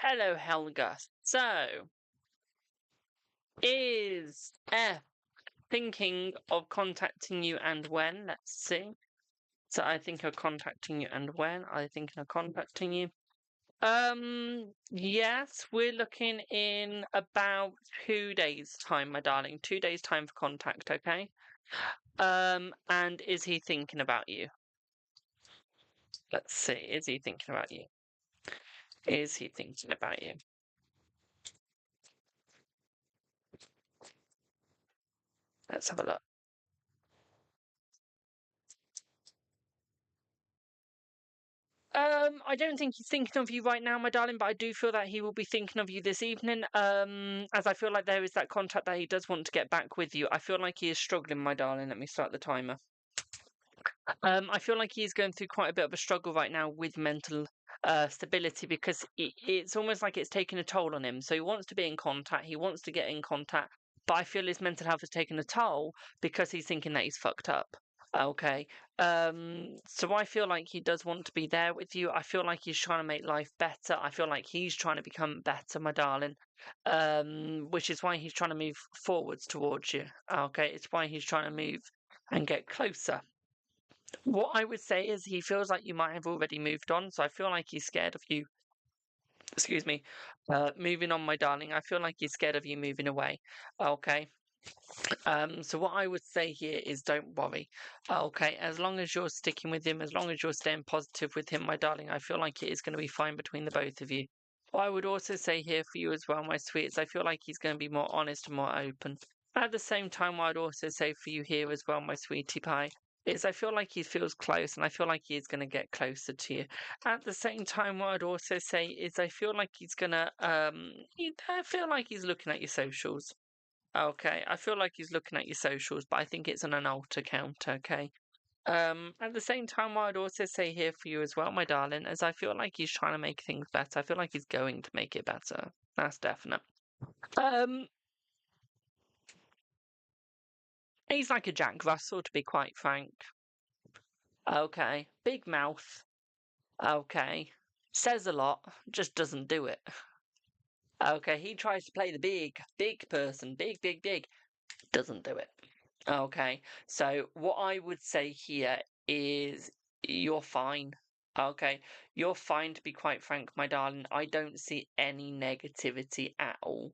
Hello, Helga. So, is F thinking of contacting you and when? Let's see. So I think of contacting you and when? I think of contacting you. Yes, we're looking in about 2 days' time, my darling. 2 days' time for contact, okay? And is he thinking about you? Let's see. Is he thinking about you? Is he thinking about you? Let's have a look. I don't think he's thinking of you right now, my darling, but I do feel that he will be thinking of you this evening. As I feel like there is that contact that he does want to get back with you. I feel like he is struggling, my darling. Let me start the timer. I feel like he's going through quite a bit of a struggle right now with mental stability because it's almost like it's taking a toll on him. So he wants to be in contact, he wants to get in contact, but I feel his mental health has taken a toll because he's thinking that he's fucked up. Okay. So I feel like he does want to be there with you. I feel like he's trying to make life better. I feel like he's trying to become better, my darling. Which is why he's trying to move forwards towards you. Okay, it's why he's trying to move and get closer. What I would say is he feels like you might have already moved on, so I feel like he's scared of you. Excuse me. Moving on, my darling. I feel like he's scared of you moving away. Okay. So what I would say here is don't worry. Okay, as long as you're sticking with him, as long as you're staying positive with him, my darling, I feel like it is going to be fine between the both of you. What I would also say here for you as well, my sweets, I feel like he's going to be more honest and more open. At the same time, what I'd also say for you here as well, my sweetie pie, is I feel like he feels close and I feel like he is going to get closer to you. At the same time, what I'd also say is I feel like he's going to, I feel like he's looking at your socials. Okay, I feel like he's looking at your socials, but I think it's on an alt account, okay? At the same time, what I'd also say here for you as well, my darling, is I feel like he's trying to make things better. I feel like he's going to make it better. That's definite. Um, he's like a Jack Russell, to be quite frank. Okay, big mouth. Okay, says a lot, just doesn't do it. Okay, he tries to play the big person, big, doesn't do it. Okay, so what I would say here is you're fine. Okay, you're fine to be quite frank, my darling. I don't see any negativity at all.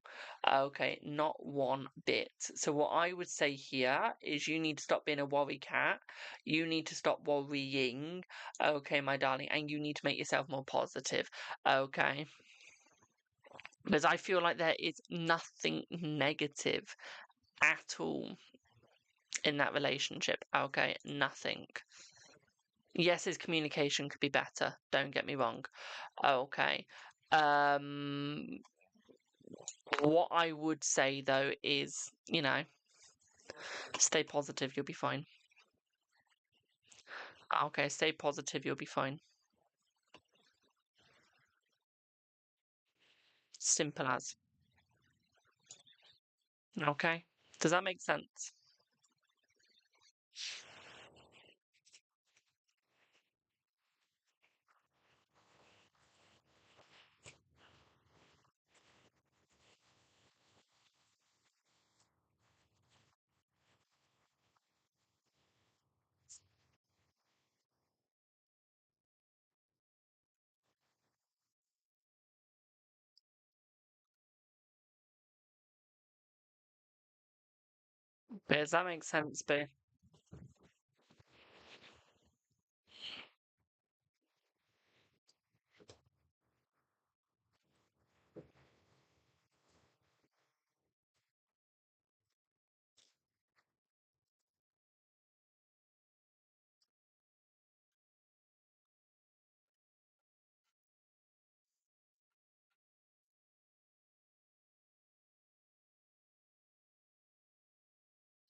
Okay, not one bit. So what I would say here is you need to stop being a worry cat. You need to stop worrying. Okay, my darling, and you need to make yourself more positive. Okay, because I feel like there is nothing negative at all in that relationship. Okay, nothing. Yes, his communication could be better. Don't get me wrong. Okay. Um, what I would say though is, stay positive. You'll be fine. Okay, stay positive. You'll be fine. Simple as. Okay. Does that make sense? Does that make sense, B?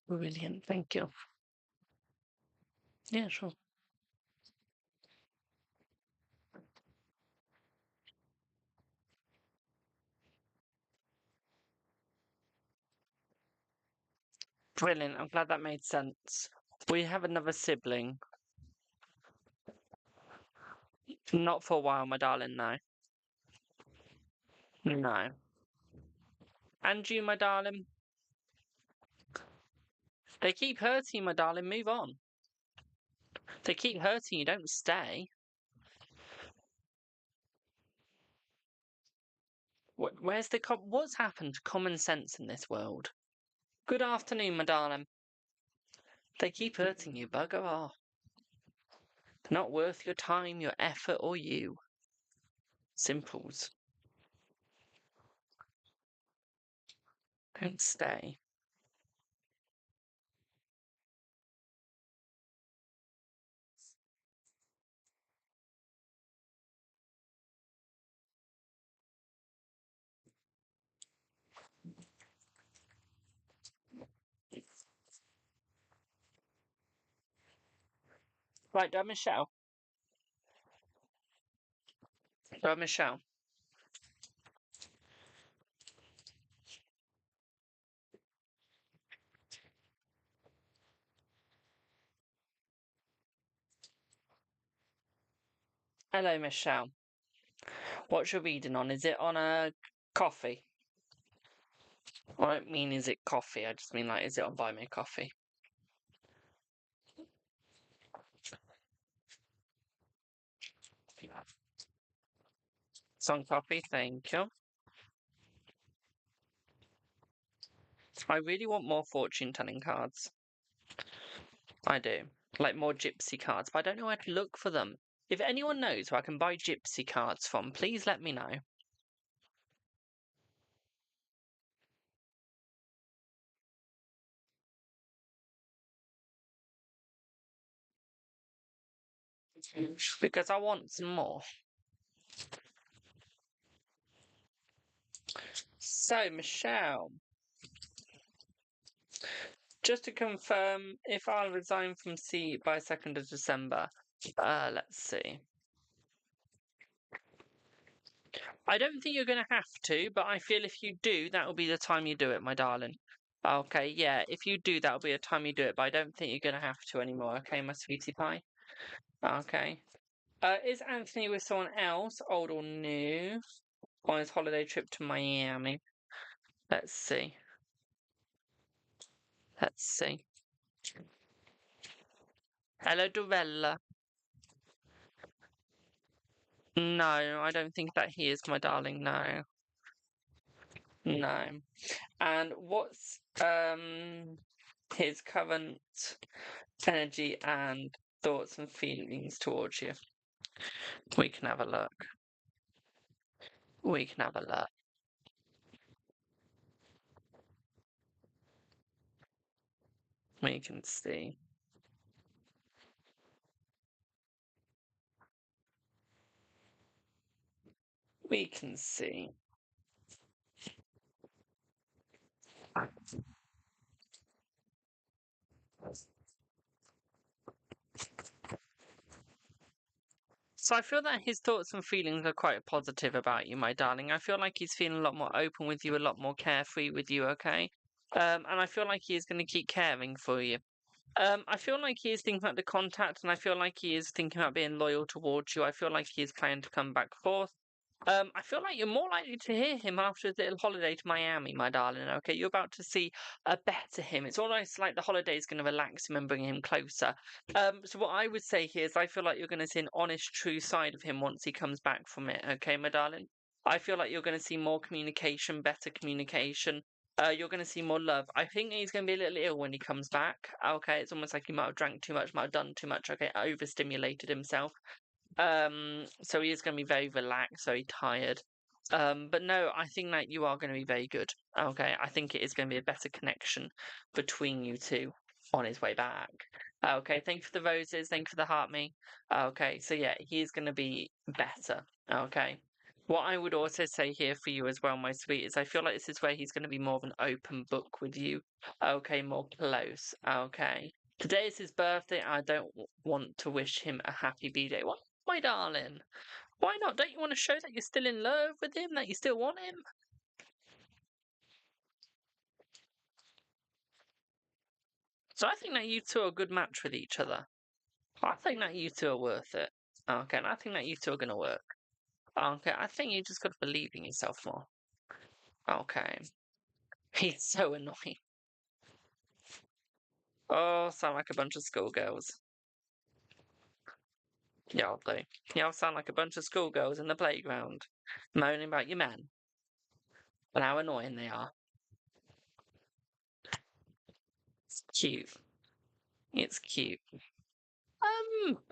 Brilliant. Thank you. Yeah, sure. Brilliant. I'm glad that made sense. We have another sibling. Not for a while, my darling, no. No. And you, my darling? They keep hurting you, my darling. Move on. They keep hurting you. Don't stay. Where's the what's happened to common sense in this world? Good afternoon, my darling. They keep hurting you, bugger off. They're not worth your time, your effort, or you. Simples. Don't stay. Right, Michelle. Michelle. Hello, Michelle. What's your reading on? Is it on a coffee? I don't mean is it coffee, I just mean like is it on Buy Me a Coffee? It's on coffee, thank you. I really want more fortune telling cards. I do. Like more gypsy cards, but I don't know where to look for them. If anyone knows where I can buy gypsy cards from, please let me know. Because I want some more. So, Michelle, just to confirm, if I resign from C by 2nd of December, let's see. I don't think you're going to have to, but I feel if you do, that will be the time you do it, my darling. Okay, yeah, if you do, that'll be the time you do it, but I don't think you're going to have to anymore, okay, my sweetie pie? Okay. Is Anthony with someone else, old or new, on his holiday trip to Miami? Let's see. Let's see. Hello, Dorella. No, I don't think that he is, my darling, no. No. And what's his current energy and thoughts and feelings towards you? We can have a look. We can have a look. We can see. We can see. So I feel that his thoughts and feelings are quite positive about you, my darling. I feel like he's feeling a lot more open with you, a lot more carefree with you, okay? And I feel like he is going to keep caring for you. I feel like he is thinking about the contact, and I feel like he is thinking about being loyal towards you. I feel like he is planning to come back forth. I feel like you're more likely to hear him after his little holiday to Miami, my darling. Okay, you're about to see a better him. It's almost like the holiday is going to relax him and bring him closer. So what I would say here is I feel like you're going to see an honest, true side of him once he comes back from it. Okay, my darling. I feel like you're going to see more communication, better communication. You're going to see more love. I think he's going to be a little ill when he comes back. Okay, it's almost like he might have drank too much, might have done too much. Okay, overstimulated himself. So he is going to be very relaxed, very tired. But no, I think that you are going to be very good. Okay, I think it is going to be a better connection between you two on his way back. Okay, thank you for the roses, thank you for the heart me. Okay, so yeah, he is going to be better. Okay. What I would also say here for you as well, my sweet, is I feel like this is where he's going to be more of an open book with you. Okay, more close. Okay. Today is his birthday. I don't want to wish him a happy B-day. What, my darling? Why not? Don't you want to show that you're still in love with him, that you still want him? So I think that you two are a good match with each other. I think that you two are worth it. Okay, and I think that you two are going to work. Okay, I think you just got to believe in yourself more. Okay. He's so annoying. Oh, sound like a bunch of schoolgirls. Y'all do. Y'all sound like a bunch of schoolgirls in the playground, moaning about your men and how annoying they are. It's cute. It's cute.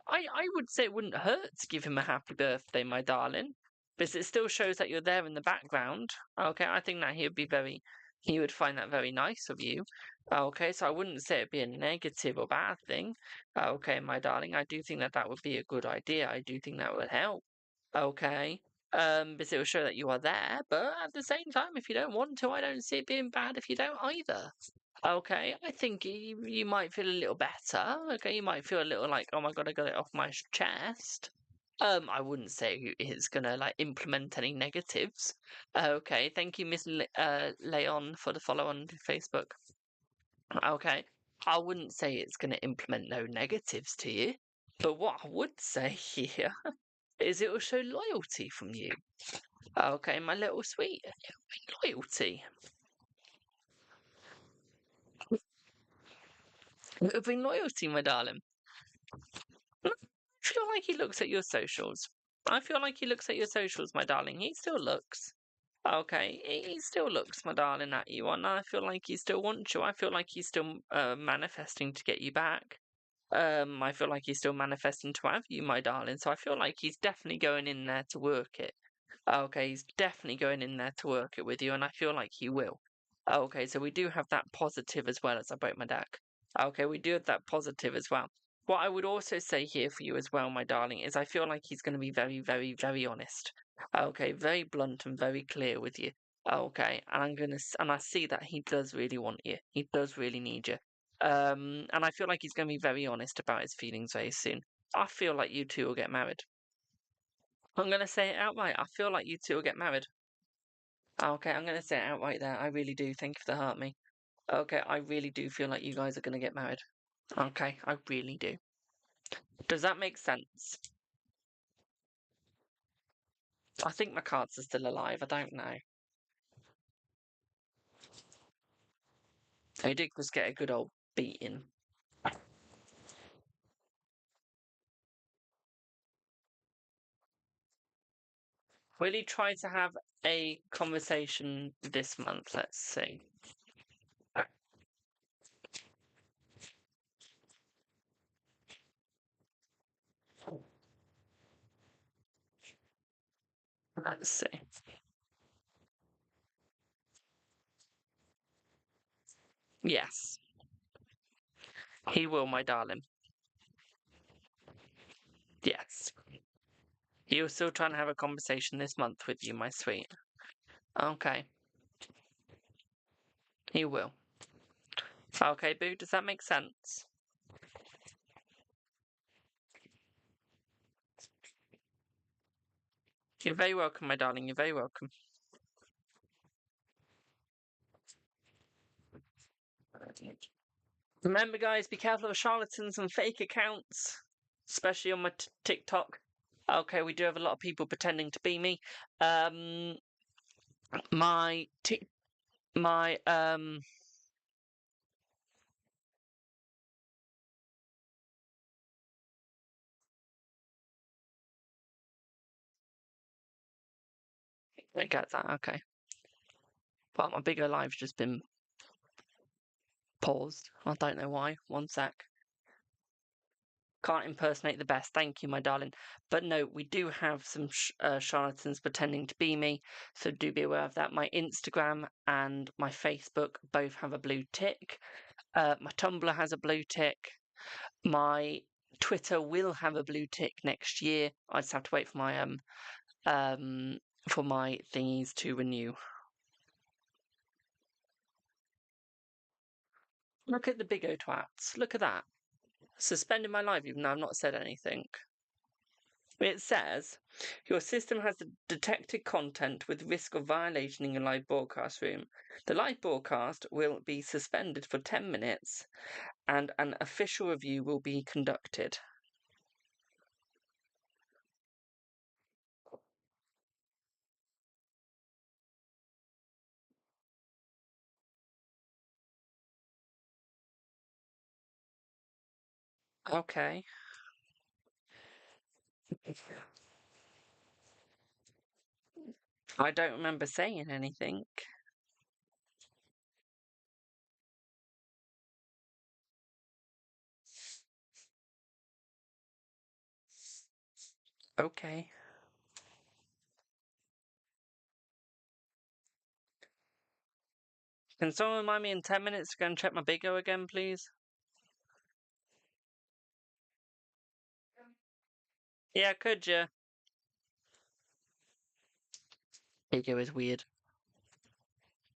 I would say it wouldn't hurt to give him a happy birthday, my darling, because it still shows that you're there in the background. Okay, I think that he would find that very nice of you. Okay, so I wouldn't say it'd be a negative or bad thing. Okay, my darling, I do think that that would be a good idea. I do think that would help. Okay, because it will show that you are there, but at the same time, if you don't want to, I don't see it being bad if you don't either. Okay, I think you might feel a little better. Okay, you might feel a little like, oh my god, I got it off my chest. I wouldn't say it's gonna like implement any negatives. Okay, thank you, Miss Leon, for the follow on Facebook. Okay, I wouldn't say it's gonna implement no negatives to you, but what I would say here is it will show loyalty from you. Okay, my little sweet, loyalty. It will bring loyalty, my darling. I feel like he looks at your socials. I feel like he looks at your socials, my darling. He still looks. Okay, he still looks, my darling, at you, and I feel like he still wants you. I feel like he's still manifesting to get you back. I feel like he's still manifesting to have you, my darling. So I feel like he's definitely going in there to work it. Okay, he's definitely going in there to work it with you, and I feel like he will. Okay, so we do have that positive as well as I broke my deck. Okay, we do have that positive as well. What I would also say here for you as well, my darling, is I feel like he's going to be very, very, very honest. Okay, very blunt and very clear with you. Okay, and and I see that he does really want you. He does really need you. And I feel like he's going to be very honest about his feelings very soon. I feel like you two will get married. I'm going to say it outright. I feel like you two will get married. Okay, I'm going to say it outright there. I really do. Thank you for the heart me. Okay, I really do feel like you guys are going to get married. Okay, I really do. Does that make sense? I think my cards are still alive. I don't know. He did just get a good old beating. Will he try to have a conversation this month? Let's see. Let's see. Yes. He will, my darling. Yes. He was still trying to have a conversation this month with you, my sweet. Okay. He will. Okay, Boo, does that make sense? You're very welcome, my darling. You're very welcome. Remember, guys, be careful of charlatans and fake accounts, especially on my TikTok. Okay, we do have a lot of people pretending to be me. My I get that. Okay, but my bigger live's just been paused. I don't know why. One sec. Can't impersonate the best. Thank you, my darling. But no, we do have some charlatans pretending to be me, so do be aware of that. My Instagram and my Facebook both have a blue tick. My Tumblr has a blue tick. My Twitter will have a blue tick next year. I just have to wait for my thingies to renew. Look at the big O twats. Look at that. Suspending my life even though I've not said anything. It says, your system has detected content with risk of violation in your live broadcast room. The live broadcast will be suspended for 10 minutes and an official review will be conducted. Okay. I don't remember saying anything. Okay. Can someone remind me in 10 minutes to go and check my Bigo again, please? Yeah, could you? Bigo is weird.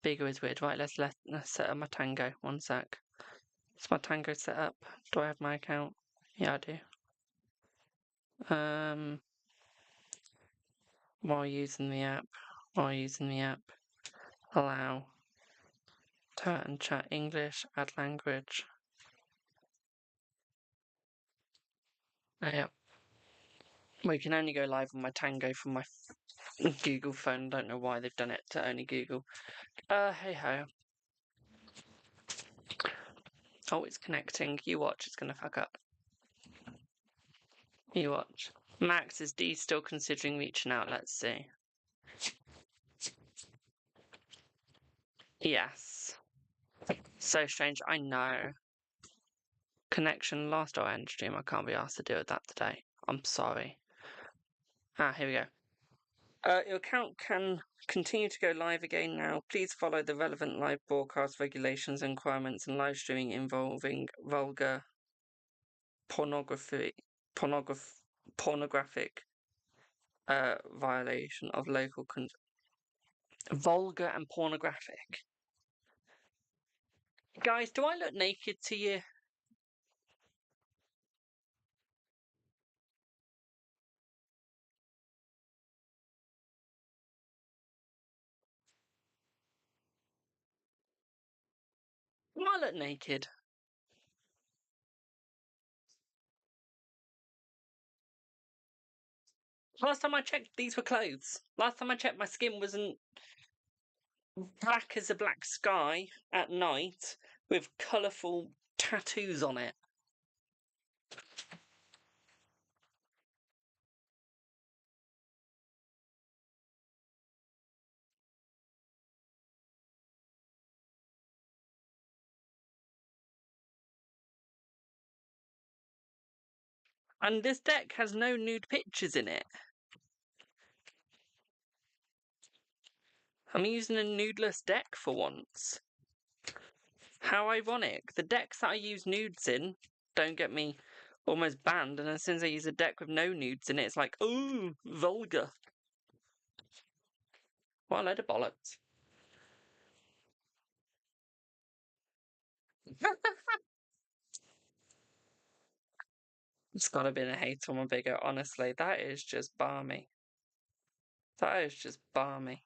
Bigo is weird. Right, let's set up my Tango. One sec. Is my Tango set up? Do I have my account? Yeah, I do. While using the app, allow turn chat English, add language. Yeah. We can only go live on my Tango from my Google phone. Don't know why they've done it to only Google. Hey ho. Oh, it's connecting. You watch, it's gonna fuck up. You watch. Max, is D still considering reaching out? Let's see. Yes. So strange, I know. Connection lost or end stream. I can't be asked to deal with that today. I'm sorry. Here we go. Your account can continue to go live again now. Please follow the relevant live broadcast regulations and requirements and live streaming involving vulgar pornographic violation of local vulgar and pornographic. Guys, do I look naked to you? Do I look naked? Last time I checked, these were clothes. Last time I checked, my skin wasn't black as a black sky at night with colourful tattoos on it. And this deck has no nude pictures in it. I'm using a nudeless deck for once. How ironic. The decks that I use nudes in don't get me almost banned, and as soon as I use a deck with no nudes in it, it's like, ooh, vulgar. What a load of bollocks. It's gotta be a hate on my bigger, honestly. That is just balmy. That is just balmy.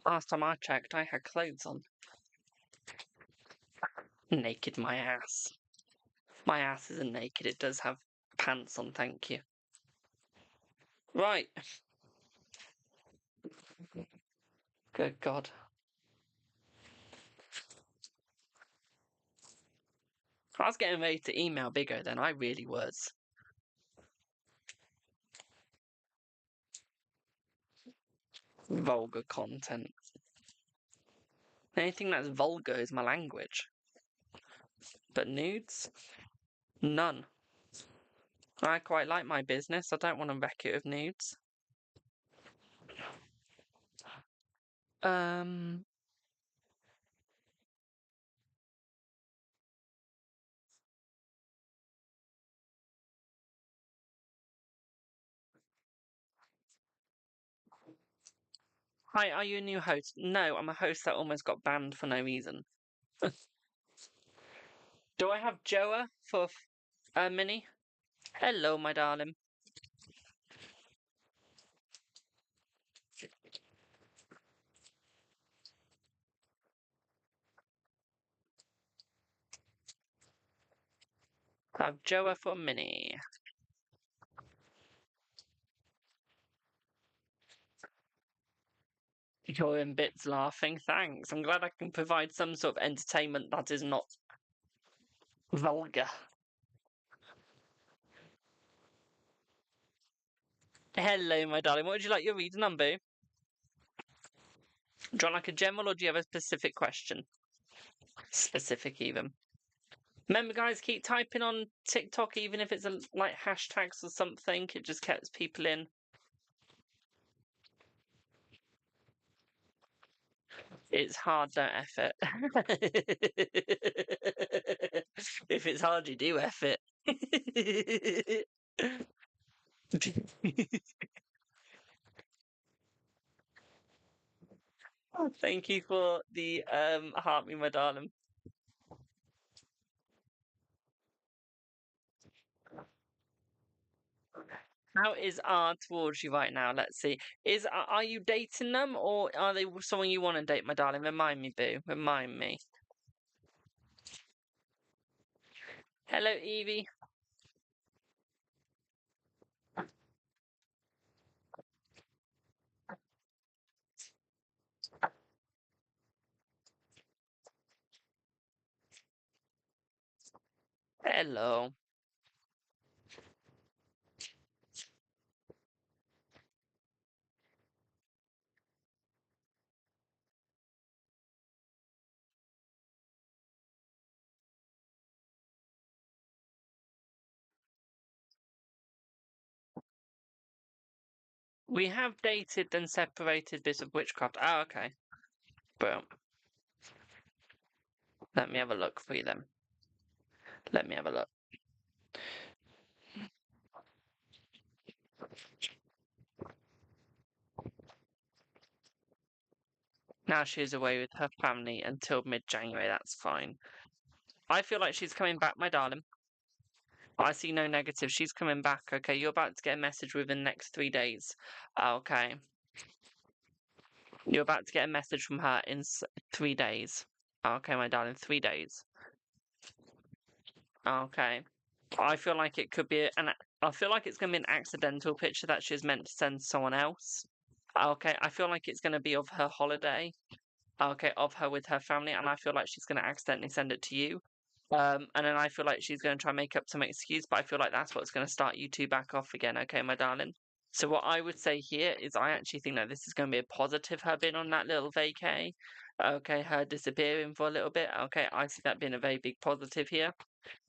Last time I checked, I had clothes on. Naked my ass. My ass isn't naked, it does have pants on, thank you. Right. Good God. I was getting ready to email Biggo then, I really was. Vulgar content. Anything that's vulgar is my language. But nudes? None. I quite like my business, I don't want to wreck it with nudes. Hi, are you a new host? No, I'm a host that almost got banned for no reason. Do I have Joa for Minnie? Hello, my darling. I have Joa for Minnie. You're in bits laughing. Thanks. I'm glad I can provide some sort of entertainment that is not vulgar. Hello, my darling. What would you like your reading on, boo? Do you want like a general or do you have a specific question? Specific, even. Remember, guys, keep typing on TikTok, even if it's like hashtags or something. It just gets people in. It's hard, don't F it. If it's hard, you do F it. Thank you for the heart me, my darling. How is R towards you right now? Let's see. Are you dating them, or are they someone you want to date, my darling? Remind me, boo. Remind me. Hello, Evie. Hello. We have dated then separated bits of witchcraft. Oh, okay. Well, let me have a look for you then. Let me have a look. Now she's away with her family until mid-January. That's fine. I feel like she's coming back, my darling. I see no negative. She's coming back. Okay, you're about to get a message within the next 3 days. Okay. You're about to get a message from her in 3 days. Okay, my darling, 3 days. Okay. I feel like it could be I feel like it's going to be an accidental picture that she's meant to send someone else. Okay, I feel like it's going to be of her holiday. Okay, of her with her family, and I feel like she's going to accidentally send it to you. And then I feel like she's going to try and make up some excuse, but I feel like that's what's going to start you two back off again. Okay, my darling. So what I would say here is I actually think that this is going to be a positive, her being on that little vacay. Okay, her disappearing for a little bit. Okay, I see that being a very big positive here.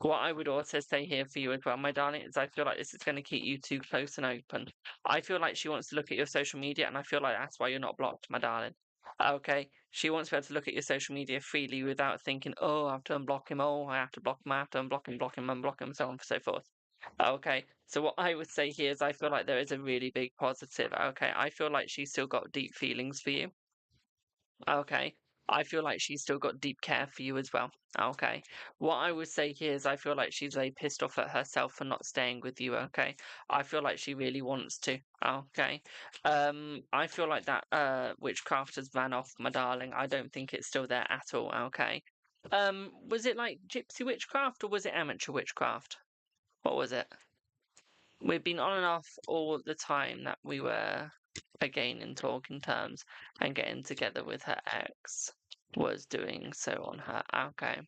What I would also say here for you as well, my darling, is I feel like this is going to keep you two close and open. I feel like she wants to look at your social media, and I feel like that's why you're not blocked, my darling. Okay, she wants to be able to look at your social media freely without thinking, oh, I have to unblock him, oh, I have to block him, I have to unblock him, unblock him, so on and so forth. Okay, so what I would say here is I feel like there is a really big positive. Okay, I feel like she's still got deep feelings for you. Okay, I feel like she's still got deep care for you as well. Okay, what I would say here is I feel like she's very pissed off at herself for not staying with you. Okay, I feel like she really wants to. Okay, I feel like that witchcraft has ran off, my darling. I don't think it's still there at all. Okay, was it like gypsy witchcraft or was it amateur witchcraft? What was it? We've been on and off all the time that we were again in talking terms and getting together with her ex was doing so on her. Okay.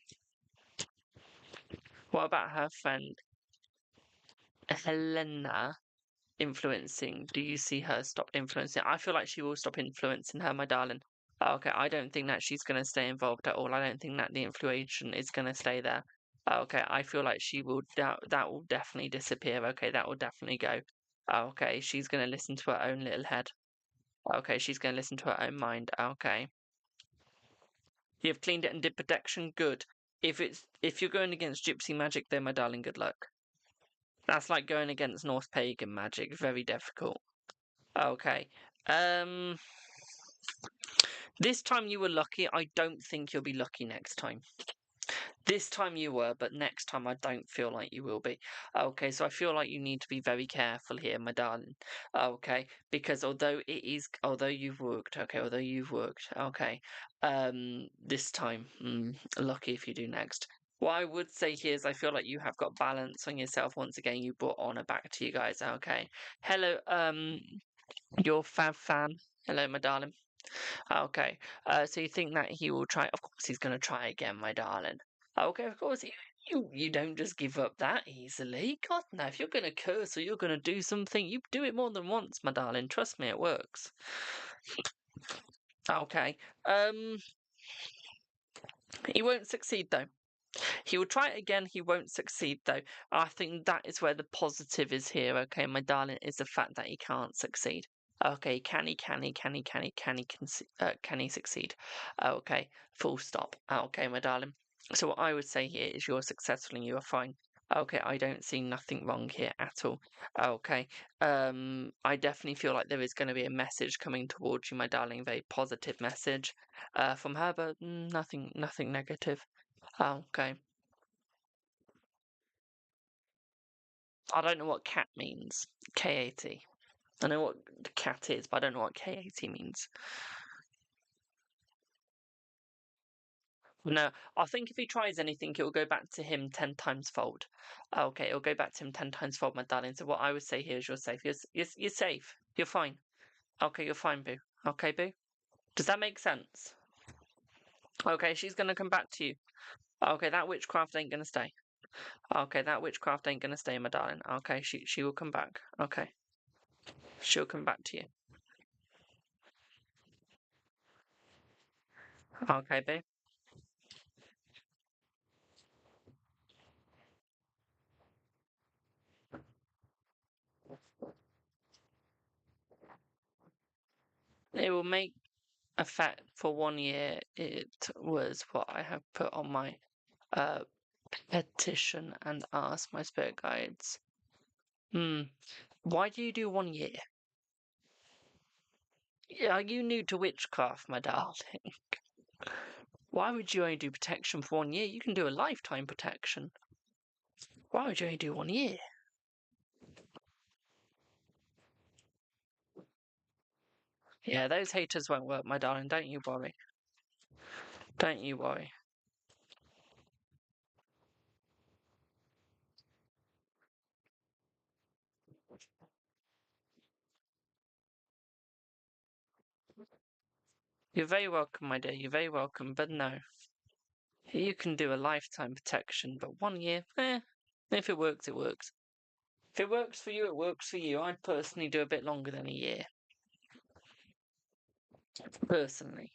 What about her friend Helena influencing? Do you see her stop influencing? I feel like she will stop influencing her, my darling. Okay, I don't think that she's going to stay involved at all. I don't think that the influence is going to stay there. Okay, I feel like she will, that will definitely disappear. Okay, that will definitely go. Okay, she's going to listen to her own little head. Okay, she's going to listen to her own mind. Okay. You've cleaned it and did protection. Good. If you're going against gypsy magic, then my darling, good luck. That's like going against Norse pagan magic. Very difficult. Okay. Um. This time you were lucky. I don't think you'll be lucky next time. This time you were, but next time I don't feel like you will be. Okay, so I feel like you need to be very careful here, my darling. Okay, because although you've worked, okay, this time, lucky if you do next. What I would say here is I feel like you have got balance on yourself once again. You brought honor back to you guys. Okay, hello, your fab fan. Hello, my darling. Okay. So you think that he will try? Of course, he's going to try again, my darling. Okay, of course. You don't just give up that easily. God, no. If you're going to curse or you're going to do something, you do it more than once, my darling. Trust me, it works. Okay. He won't succeed though. He will try it again. He won't succeed, though. I think that is where the positive is here, okay, my darling, is the fact that he can't succeed. Okay, can he succeed? Okay, full stop. Okay, my darling. So what I would say here is you're successful and you are fine. Okay, I don't see nothing wrong here at all. Okay, I definitely feel like there is going to be a message coming towards you, my darling, very positive message from her, but nothing negative. Okay. I don't know what cat means. K-A-T. I know what the cat is, but I don't know what K-A-T means. No, I think if he tries anything, it will go back to him 10 times fold. Okay, it'll go back to him 10 times fold, my darling. So what I would say here is you're safe. You're safe. You're fine. Okay, you're fine, boo. Okay, boo? Does that make sense? Okay, she's going to come back to you. Okay, that witchcraft ain't going to stay. Okay, that witchcraft ain't going to stay, my darling. Okay, she will come back. Okay. She'll come back to you. Okay, boo? It will make effect for 1 year. It was what I have put on my uh, petition and asked my spirit guides. Why do you do 1 year? Are you new to witchcraft, my darling? Why would you only do protection for 1 year? You can do a lifetime protection. Why would you only do 1 year? Yeah, those haters won't work, my darling. Don't you worry. Don't you worry. You're very welcome, my dear. You're very welcome. But no, you can do a lifetime protection, but 1 year, if it works, it works. If it works for you, it works for you. I'd personally do a bit longer than a year. Personally.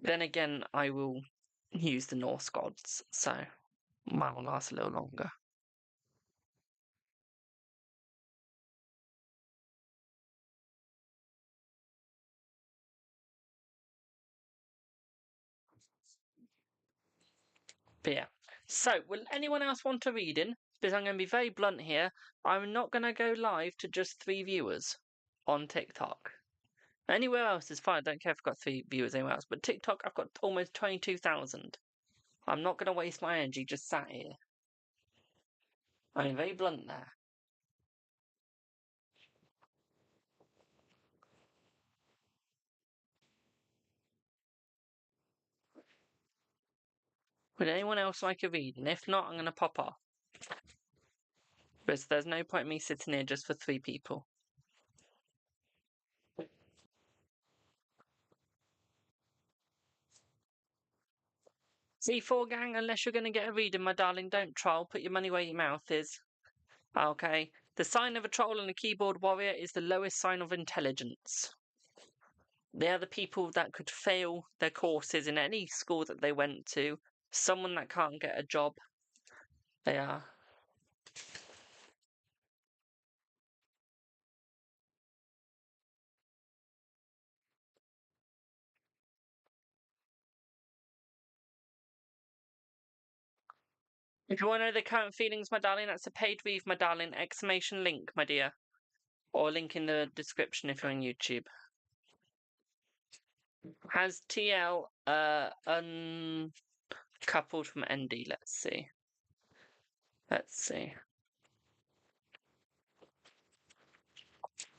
Then again, I will use the Norse gods, so mine will last a little longer. But yeah. So, will anyone else want a reading? Because I'm going to be very blunt here. I'm not going to go live to just 3 viewers on TikTok. Anywhere else is fine. I don't care if I've got 3 viewers anywhere else. But TikTok, I've got almost 22,000. I'm not going to waste my energy just sat here. I'm very blunt there. Would anyone else like a reading? If not, I'm going to pop off. Because there's no point in me sitting here just for 3 people. C4 gang, unless you're going to get a reading, my darling, don't troll. Put your money where your mouth is. Okay. The sign of a troll and a keyboard warrior is the lowest sign of intelligence. They are the people that could fail their courses in any school that they went to. Someone that can't get a job. They are. If you want to know the current feelings, my darling, that's a paid read, my darling. Exclamation link, my dear. Or link in the description if you're on YouTube. Has TL uncoupled from ND? Let's see. Let's see.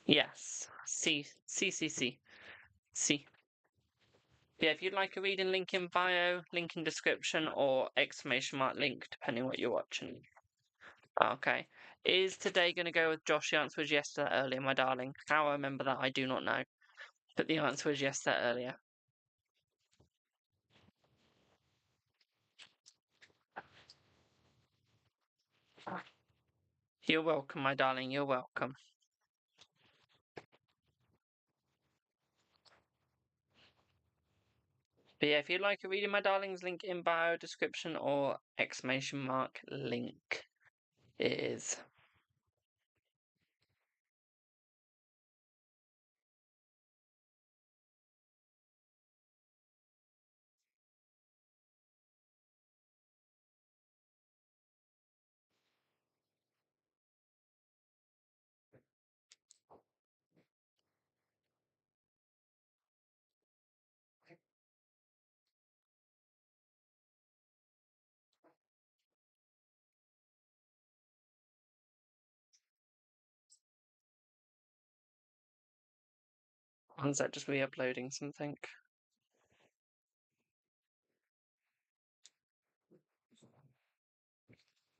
Yes. C. Yeah, if you'd like a reading, link in bio, link in description, or exclamation mark link, depending what you're watching. Okay. Is today going to go with Josh? The answer was yes to that earlier, my darling. How I remember that, I do not know. But the answer was yes to that earlier. You're welcome, my darling. You're welcome. But yeah, if you'd like a reading, my darlings, link in bio description or exclamation mark link is. Is that just re-uploading something?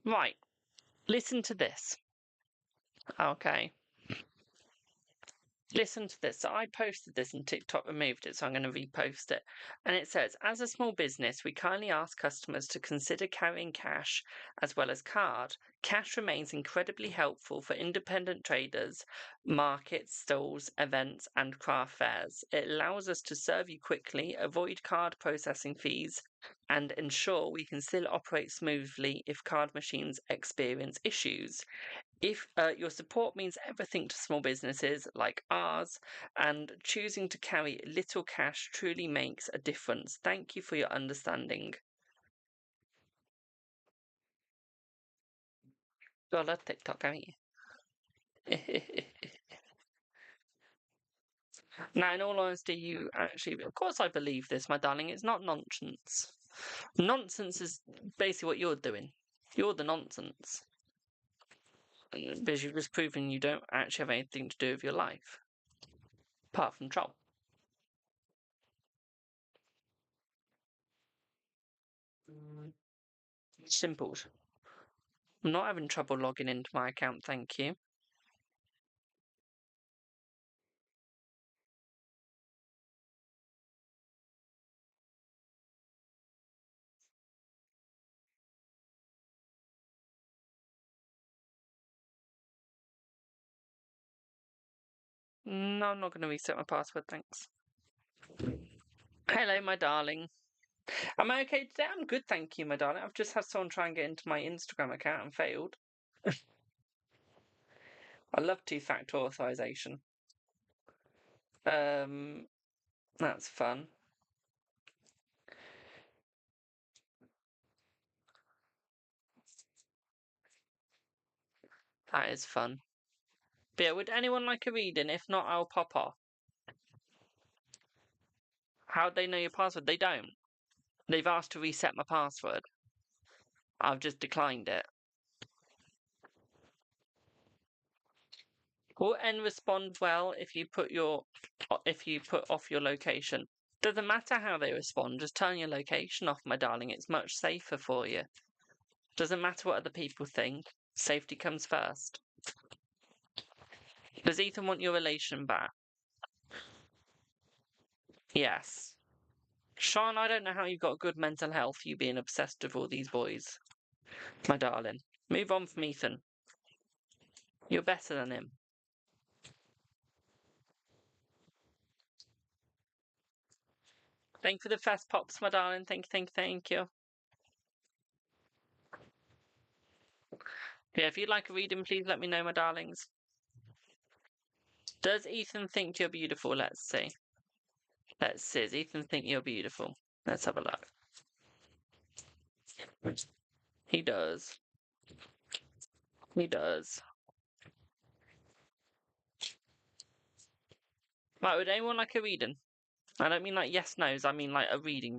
Right, listen to this. Okay. Listen to this. So I posted this and TikTok removed it, so I'm going to repost it. And it says, as a small business, we kindly ask customers to consider carrying cash as well as card. Cash remains incredibly helpful for independent traders, markets, stalls, events, and craft fairs. It allows us to serve you quickly, avoid card processing fees, and ensure we can still operate smoothly if card machines experience issues. If your support means everything to small businesses like ours, and choosing to carry little cash truly makes a difference. Thank you for your understanding. You love TikTok, haven't you? Now, in all honesty, you actually, of course, I believe this, my darling. It's not nonsense. Nonsense is basically what you're doing. You're the nonsense. Because you've just proven you don't actually have anything to do with your life, apart from troll. Simple. I'm not having trouble logging into my account, thank you. No, I'm not going to reset my password, thanks. Hello, my darling. Am I okay today? I'm good, thank you, my darling. I've just had someone try and get into my Instagram account and failed. I love two-factor authorization. That's fun. That is fun. But yeah, would anyone like a reading? If not, I'll pop off. How'd they know your password? They don't. They've asked to reset my password. I've just declined it. Will N respond well if you put off your location? Doesn't matter how they respond, just turn your location off, my darling. It's much safer for you. Doesn't matter what other people think. Safety comes first. Does Ethan want your relation back? Yes. Sean, I don't know how you've got good mental health, you being obsessed with all these boys. My darling. Move on from Ethan. You're better than him. Thank you for the fast pops, my darling. Thank you, thank you, thank you. Yeah, if you'd like a reading, please let me know, my darlings. Does Ethan think you're beautiful? Let's see. Let's see. Does Ethan think you're beautiful? Let's have a look. He does. He does. Right, would anyone like a reading? I don't mean like yes, no's. I mean like a reading.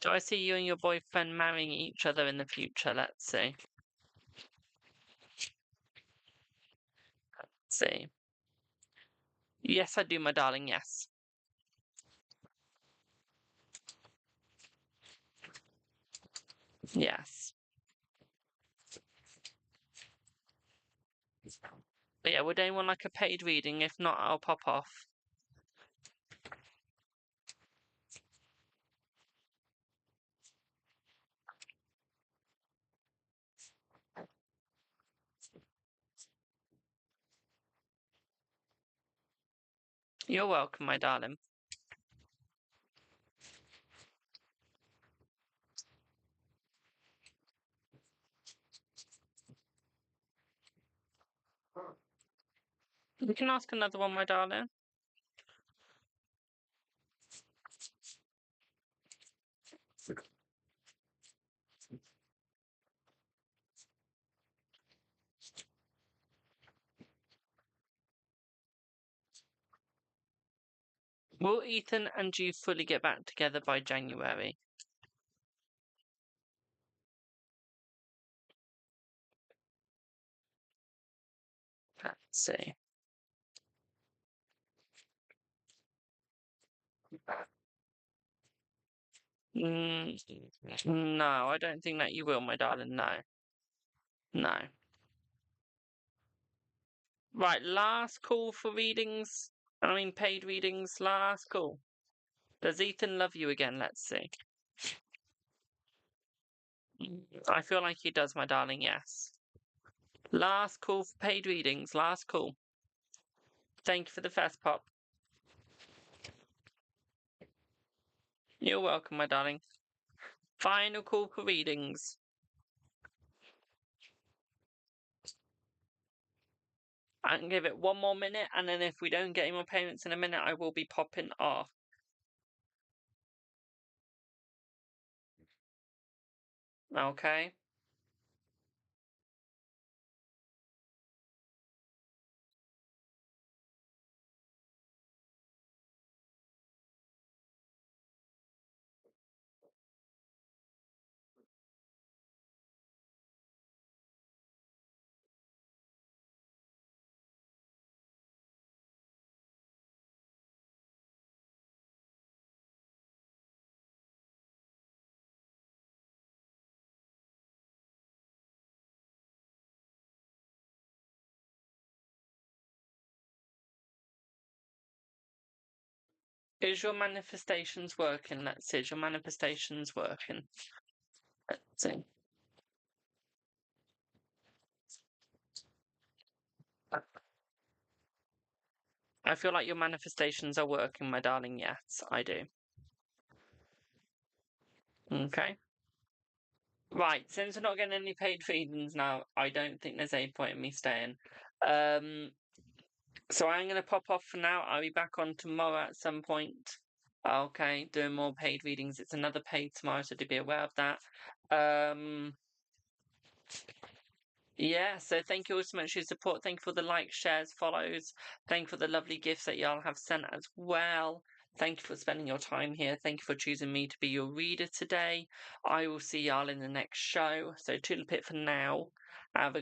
Do I see you and your boyfriend marrying each other in the future? Let's see. Let's see. Yes, I do, my darling. Yes. Yes. But yeah, would anyone like a paid reading? If not, I'll pop off. You're welcome, my darling. You can ask another one, my darling. Will Ethan and you fully get back together by January? Let's see. No, I don't think that you will, my darling. No. No. Right, last call for readings. I mean, paid readings. Last call. Does Ethan love you again? Let's see. I feel like he does, my darling. Yes. Last call for paid readings. Last call. Thank you for the fast pop. You're welcome, my darling. Final call for readings. I can give it one more minute, and then if we don't get any more payments in a minute, I will be popping off. Okay? Is your manifestations working? Let's see. Is your manifestations working? Let's see. I feel like your manifestations are working, my darling. Yes, I do. Okay. Right, since we're not getting any paid readings now, I don't think there's any point in me staying. So I'm going to pop off for now. I'll be back on tomorrow at some point. Okay, doing more paid readings. It's another paid tomorrow, so to be aware of that. Yeah, so thank you all so much for your support. Thank you for the likes, shares, follows. Thank you for the lovely gifts that y'all have sent as well. Thank you for spending your time here. Thank you for choosing me to be your reader today. I will see y'all in the next show. So toodle pip for now. Have a